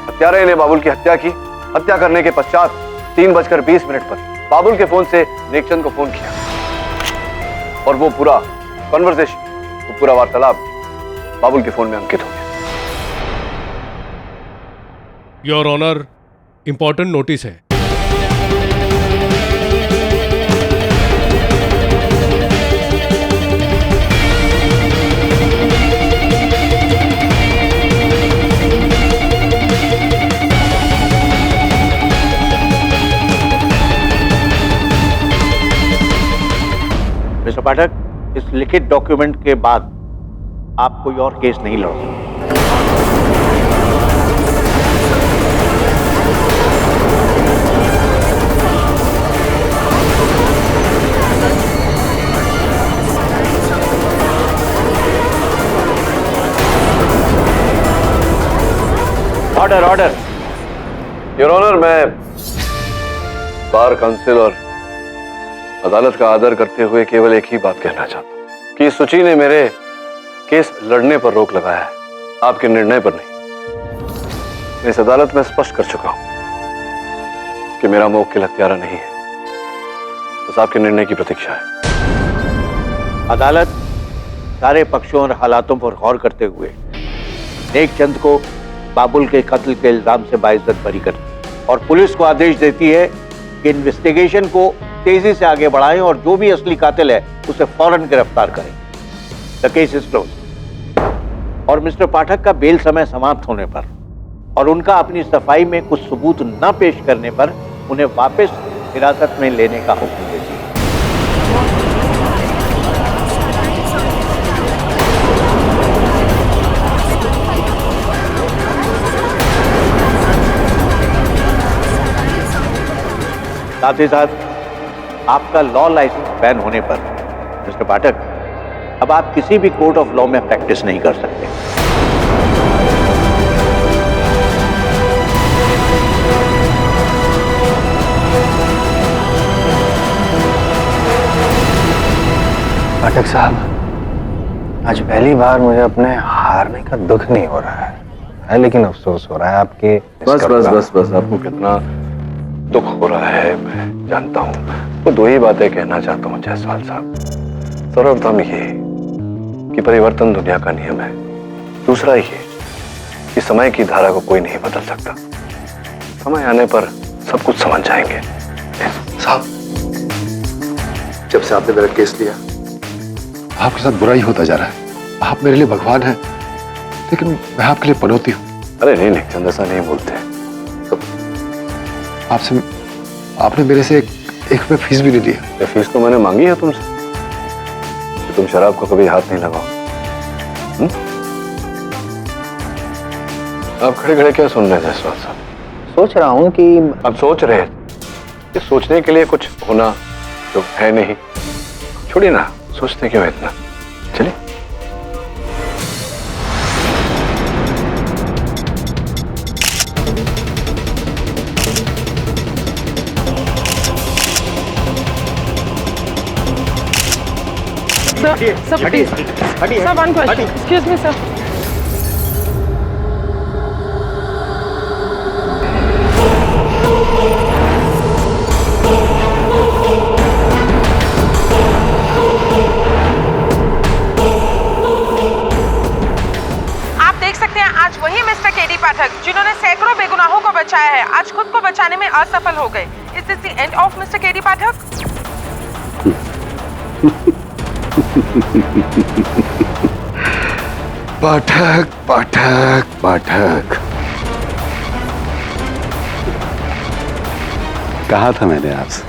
हत्यारे ने बाबुल की हत्या की। हत्या करने के पश्चात 3:20 पर बाबुल के फोन से नेकचंद को फोन किया और वो पूरा कॉन्वर्सेशन, वो पूरा वार्तालाप बाबुल के फोन में अंकित हो गया। योर ऑनर, इंपॉर्टेंट नोटिस है। मिस्टर पाठक, इस लिखित डॉक्यूमेंट के बाद आप कोई और केस नहीं लड़ सकते। Order order. योर ऑनर, मैं बार काउंसिल और अदालत का आदर करते हुए केवल एक ही बात कहना चाहता हूं कि सुची ने मेरे केस लड़ने पर रोक लगाया है, आपके निर्णय पर नहीं। मैं इस अदालत में स्पष्ट कर चुका हूं कि मेरा मुवक्किल हत्यारा नहीं है, बस आपके निर्णय की प्रतीक्षा है। अदालत सारे पक्षों और हालातों पर गौर करते हुए नेकचंद को बाबुल के कत्ल के इल्जाम से बाइज्जत बरी करती और पुलिस को आदेश देती है कि इन्वेस्टिगेशन को तेजी से आगे बढ़ाएं और जो भी असली कातिल है उसे फौरन गिरफ्तार करें। The case is close. और मिस्टर पाठक का बेल समय समाप्त होने पर और उनका अपनी सफाई में कुछ सबूत न पेश करने पर उन्हें वापस हिरासत में लेने का हुक्म देती है। साथ ही साथ आपका लॉ लाइसेंस बैन होने पर मिस्टर पाठक, अब आप किसी भी कोर्ट ऑफ लॉ में प्रैक्टिस नहीं कर सकते। पाठक साहब, आज पहली बार मुझे अपने हारने का दुख नहीं हो रहा है, लेकिन अफसोस हो रहा है आपके। बस बस बस बस, आपको कितना दुख हो रहा है मैं जानता हूं। तो दो ही बातें कहना चाहता हूं जायसवाल साहब। सर्वप्रथम ये कि परिवर्तन दुनिया का नियम है। दूसरा ये कि समय की धारा को कोई नहीं बदल सकता। समय आने पर सब कुछ समझ जाएंगे। साहब, जब से आपने मेरा केस लिया आपके साथ बुरा ही होता जा रहा है। आप मेरे लिए भगवान हैं, लेकिन मैं आपके लिए पनौती हूँ। अरे नहीं नहीं, चंद ऐसा नहीं बोलते। तो आपसे आपने मेरे से एक रुपये फीस भी नहीं लिया। फीस तो मैंने मांगी है तुमसे कि तुम शराब को कभी हाथ नहीं लगाओ। आप खड़े खड़े क्या सुन रहे हैं जायसवाल साहब? सोच रहा हूं कि अब सोच रहे हैं कि सोचने के लिए कुछ होना जो है नहीं। छोड़िए ना, सोचते क्यों है इतना। चलिए। Sir, please. Sir, one question. Excuse me, sir. आप देख सकते हैं आज वही मिस्टर केडी पाठक जिन्होंने सैकड़ों बेगुनाहों को बचाया है, आज खुद को बचाने में असफल हो गए। Is this the end of Mr KD Pathak? Pathak Pathak Pathak, कहा था मैंने आपसे,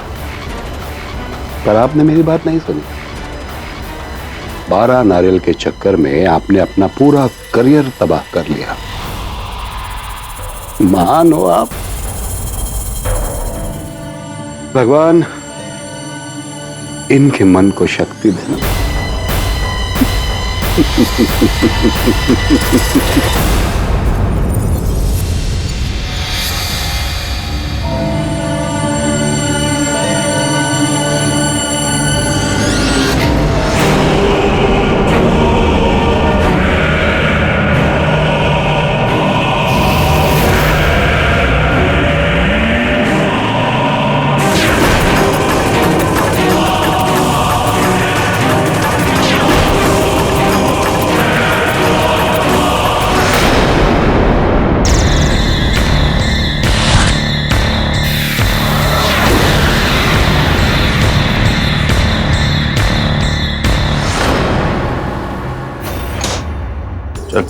पर आपने मेरी बात नहीं सुनी। 12 नारियल के चक्कर में आपने अपना पूरा करियर तबाह कर लिया। महान हो आप। भगवान इनके मन को शक्ति देना। चल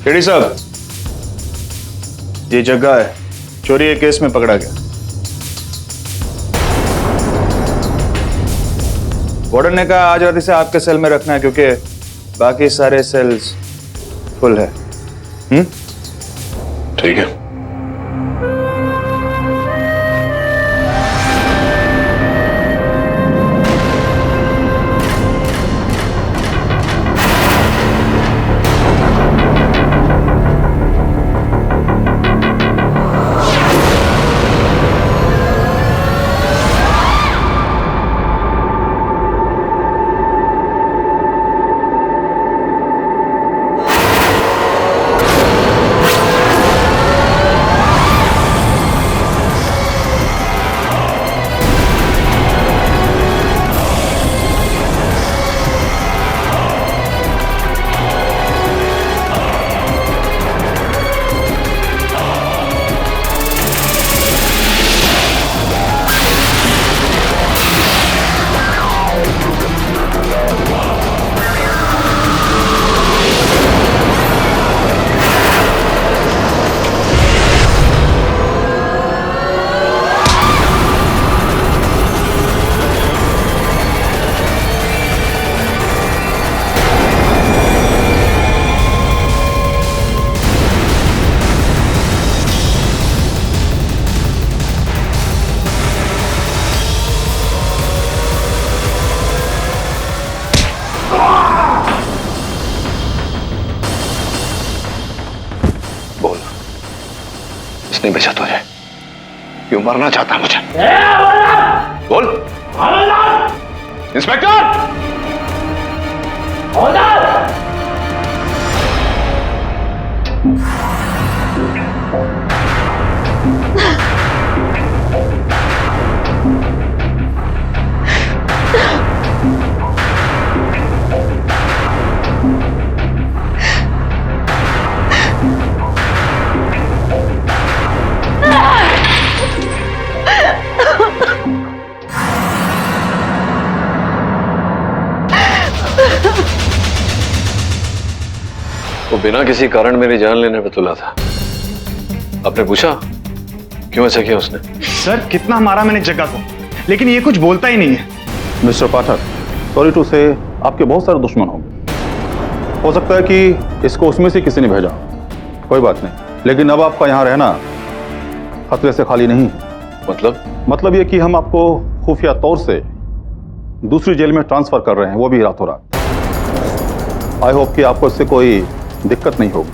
केडी साहब, ये जग्गा है, चोरी के केस में पकड़ा गया। वार्डन ने कहा आज रात इसे आपके सेल में रखना है क्योंकि बाकी सारे सेल्स फुल है। ठीक है। नहीं बचा तुझे, क्यों मरना चाहता मुझे? बोल। इंस्पेक्टर! वो बिना किसी कारण मेरी जान लेने पे तुला था। आपने पूछा क्यों ऐसा किया उसने? सर कितना मारा मैंने जग्गा को, लेकिन ये कुछ बोलता ही नहीं है। मिस्टर पाठक, सॉरी टू से आपके बहुत सारे दुश्मन होंगे। हो सकता है कि इसको उसमें से किसी ने भेजा, कोई बात नहीं, लेकिन अब आपका यहाँ रहना खतरे से खाली नहीं है। मतलब ये कि हम आपको खुफिया तौर से दूसरी जेल में ट्रांसफर कर रहे हैं, वो भी रातों रात। आई होप कि आपको इससे कोई दिक्कत नहीं होगी।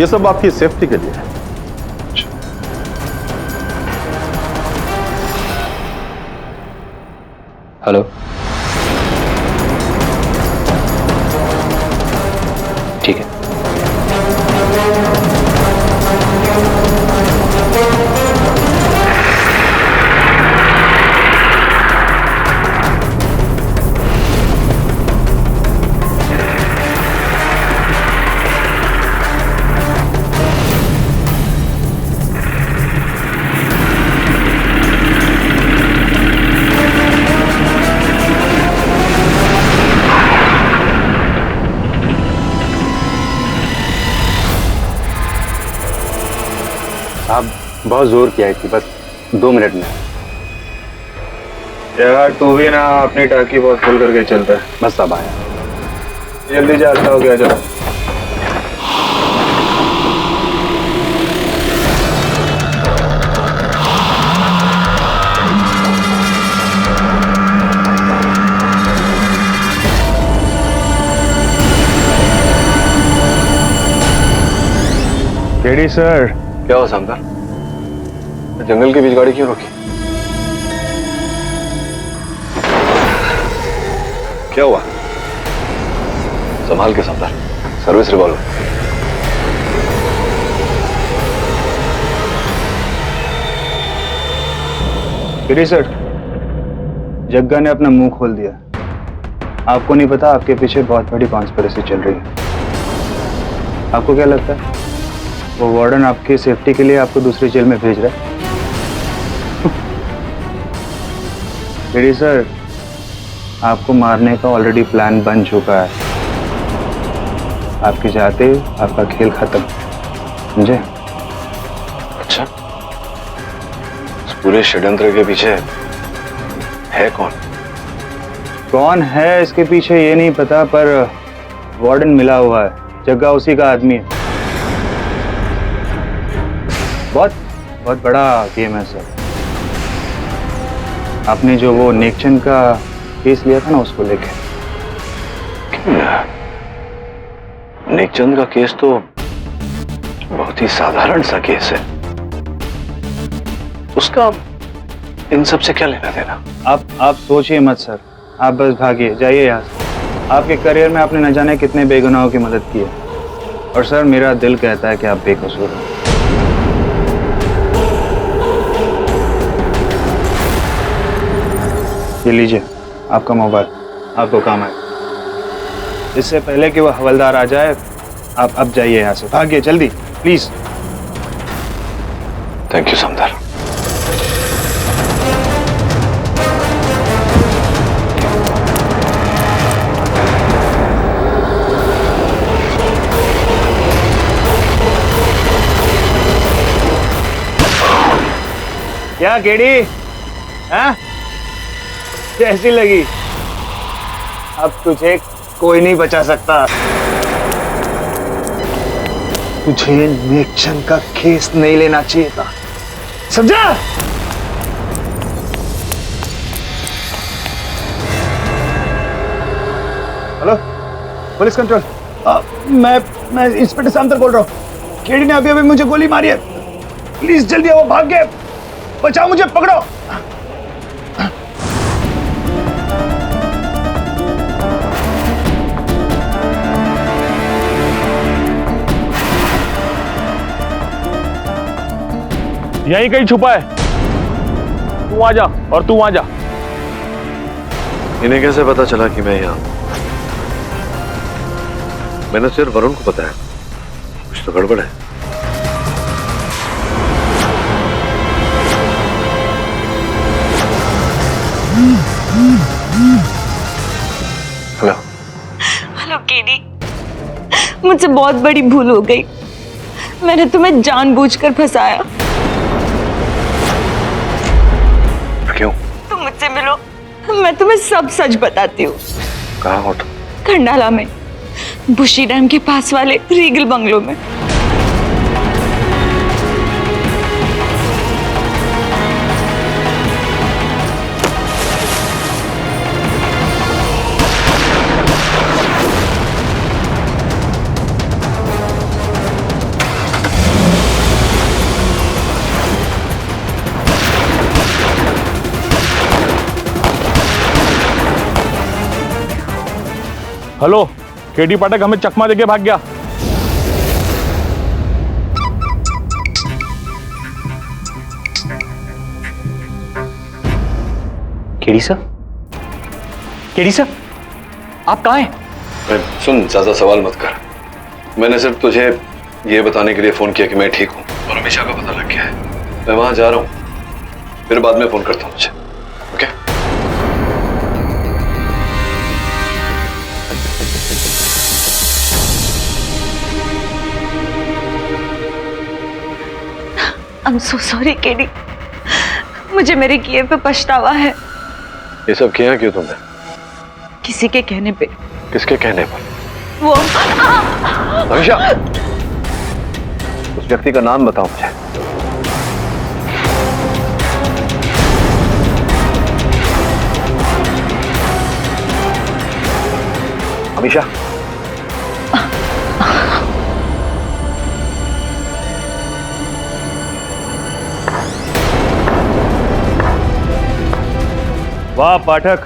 ये सब आपकी सेफ्टी के लिए है। हेलो, ठीक है। आप बहुत जोर किया थी, बस 2 मिनट में। यार तू भी ना अपनी टाकी बहुत फुल करके चलता है। बस अब आया, जल्दी जाता हो गया। चलो केडी सर। क्या हुआ शानदार? जंगल के बीच गाड़ी क्यों रोकी? क्या हुआ? संभाल के शानदार, सर्विस रिवॉल्वर। केडी सर, जग्गा ने अपना मुंह खोल दिया। आपको नहीं पता, आपके पीछे बहुत बड़ी कॉन्स्पिरेसी चल रही है। आपको क्या लगता है वो वार्डन आपकी सेफ्टी के लिए आपको दूसरी जेल में भेज रहा है? केडी सर, आपको मारने का ऑलरेडी प्लान बन चुका है। आपके जाते आपका खेल खत्म, समझे? अच्छा, इस पूरे षड्यंत्र के पीछे है कौन? कौन है इसके पीछे ये नहीं पता, पर वार्डन मिला हुआ है, जग्गा उसी का आदमी है। बहुत बहुत बड़ा गेम है सर। आपने जो वो नेकचंद का केस लिया था ना, उसको लेके। नेकचंद का केस तो बहुत ही साधारण सा केस है, उसका इन सब से क्या लेना देना? आप सोचिए मत सर, आप बस भागिए, जाइए यहाँ से। आपके करियर में आपने न जाने कितने बेगुनाहों की मदद की है, और सर मेरा दिल कहता है कि आप बेकसूर हैं। ये लीजिए आपका मोबाइल, आपको काम आए। इससे पहले कि वो हवलदार आ जाए, आप अब जाइए यहाँ से, भागिए जल्दी प्लीज। Thank you Samaddar. क्या केडी, हाँ? कैसी लगी? अब तुझे कोई नहीं बचा सकता। तुझे नेकचंद का केस नहीं लेना चाहिए था, समझा? हेलो पुलिस कंट्रोल, मैं इंस्पेक्टर सामंतर बोल रहा हूँ। केडी ने अभी अभी मुझे गोली मारी है, प्लीज जल्दी आओ, भाग गए, बचाओ मुझे, पकड़ो। यहीं कहीं छुपा है, तू आ जा और तू आ जा। इन्हें कैसे पता चला कि मैं यहाँ? मैंने सिर्फ वरुण को बताया, कुछ तो गड़बड़ है। हेलो हेलो केडी, मुझसे बहुत बड़ी भूल हो गई। मैंने तुम्हें जानबूझकर फंसाया। क्यों? तुम मुझसे मिलो, मैं तुम्हें सब सच बताती हूँ। कहाँ हो तुम? खंडाला में, बुशी डैम के पास वाले रीगल बंगलो में। हेलो, केडी पाठक हमें चकमा देके भाग गया। केडी सर, केडी सर, आप कहाँ हैं? सुन, ज्यादा सवाल मत कर। मैंने सिर्फ तुझे ये बताने के लिए फोन किया कि मैं ठीक हूँ और अमीशा का पता लग गया है। मैं वहां जा रहा हूँ, फिर बाद में फोन करता हूँ मुझे, okay? I'm so sorry KD, मुझे मेरे किए पे पछतावा है। ये सब किया क्यों तुमने? किसी के कहने पे। किसके कहने पर? वो अमीशा, उस व्यक्ति का नाम बताओ मुझे। अमीशा, वाह पाठक,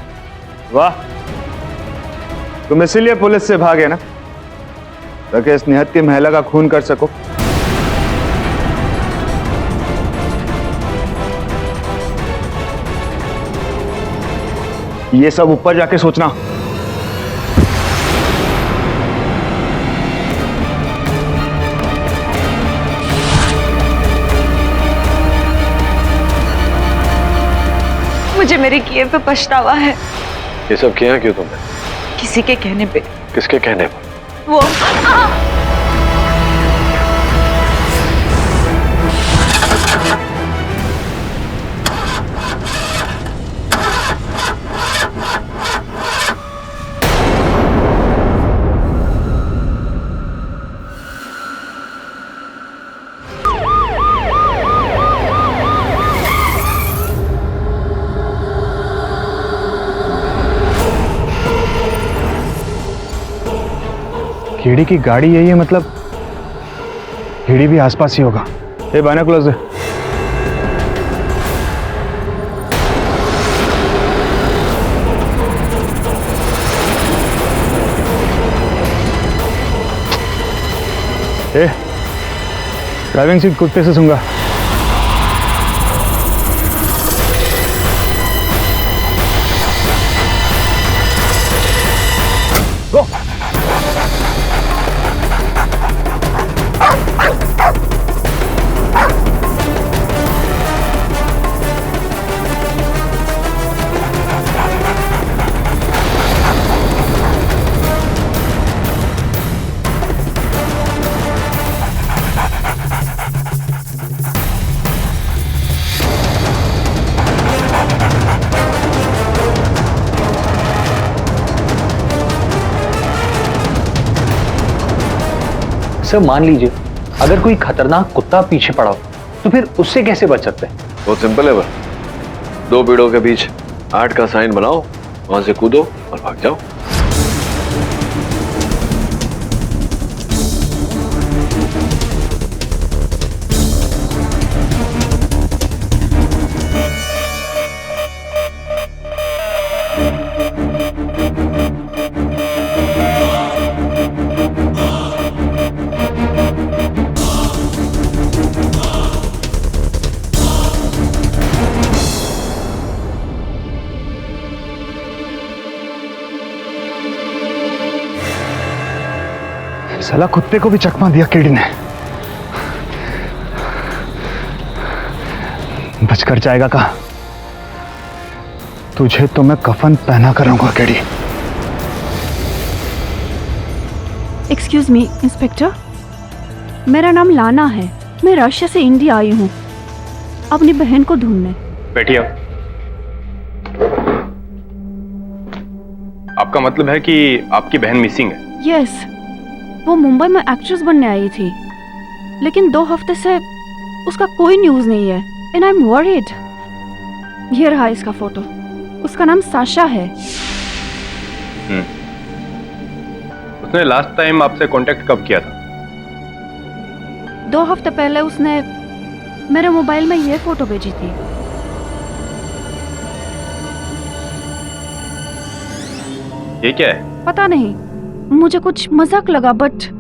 वाह। तुम इसीलिए पुलिस से भागे ना, ताकि इस निहत्थी महिला का खून कर सको। ये सब ऊपर जाके सोचना। मुझे मेरे किए पे पछतावा है। ये सब किया क्यों तुमने? किसी के कहने पे। किसके कहने पर? वो केडी की गाड़ी यही है, मतलब केडी भी आसपास ही होगा। ये बाइनोकुलर्स है। ड्राइविंग सीट कुत्ते से सूंगा। गो। सर मान लीजिए अगर कोई खतरनाक कुत्ता पीछे पड़ा हो तो फिर उससे कैसे बच सकते हैं? बहुत सिंपल है बस। दो पेड़ों के बीच 8 का साइन बनाओ, वहां से कूदो और भाग जाओ। साला कुत्ते को भी चकमा दिया केडी ने। बचकर जाएगा कहाँ? तुझे तो मैं कफन पहना कर रहूंगा केडी। एक्सक्यूज मी इंस्पेक्टर, मेरा नाम लाना है। मैं रशिया से इंडिया आई हूँ अपनी बहन को ढूंढने। बैठिए। आपका मतलब है कि आपकी बहन मिसिंग है? यस, वो मुंबई में एक्ट्रेस बनने आई थी, लेकिन 2 हफ्ते से उसका कोई न्यूज नहीं है एंड आई एम वरीड। ये रहा इसका फोटो। उसका नाम साशा है। उसने लास्ट टाइम आपसे कांटेक्ट कब किया था? 2 हफ्ते पहले उसने मेरे मोबाइल में ये फोटो भेजी थी। ये क्या है? पता नहीं, मुझे कुछ मजाक लगा बट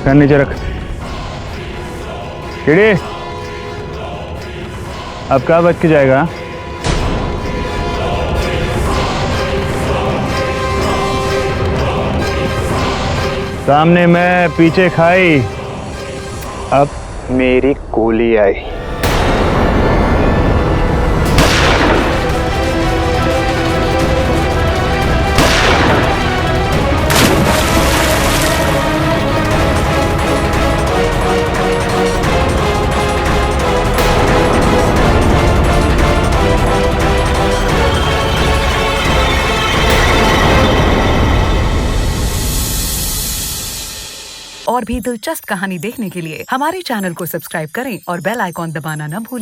गन नीचे रख। केडी, अब क्या बच के जाएगा? सामने मैं, पीछे खाई, अब मेरी गोली आई। और भी दिलचस्प कहानी देखने के लिए हमारे चैनल को सब्सक्राइब करें और बेल आइकॉन दबाना न भूलें।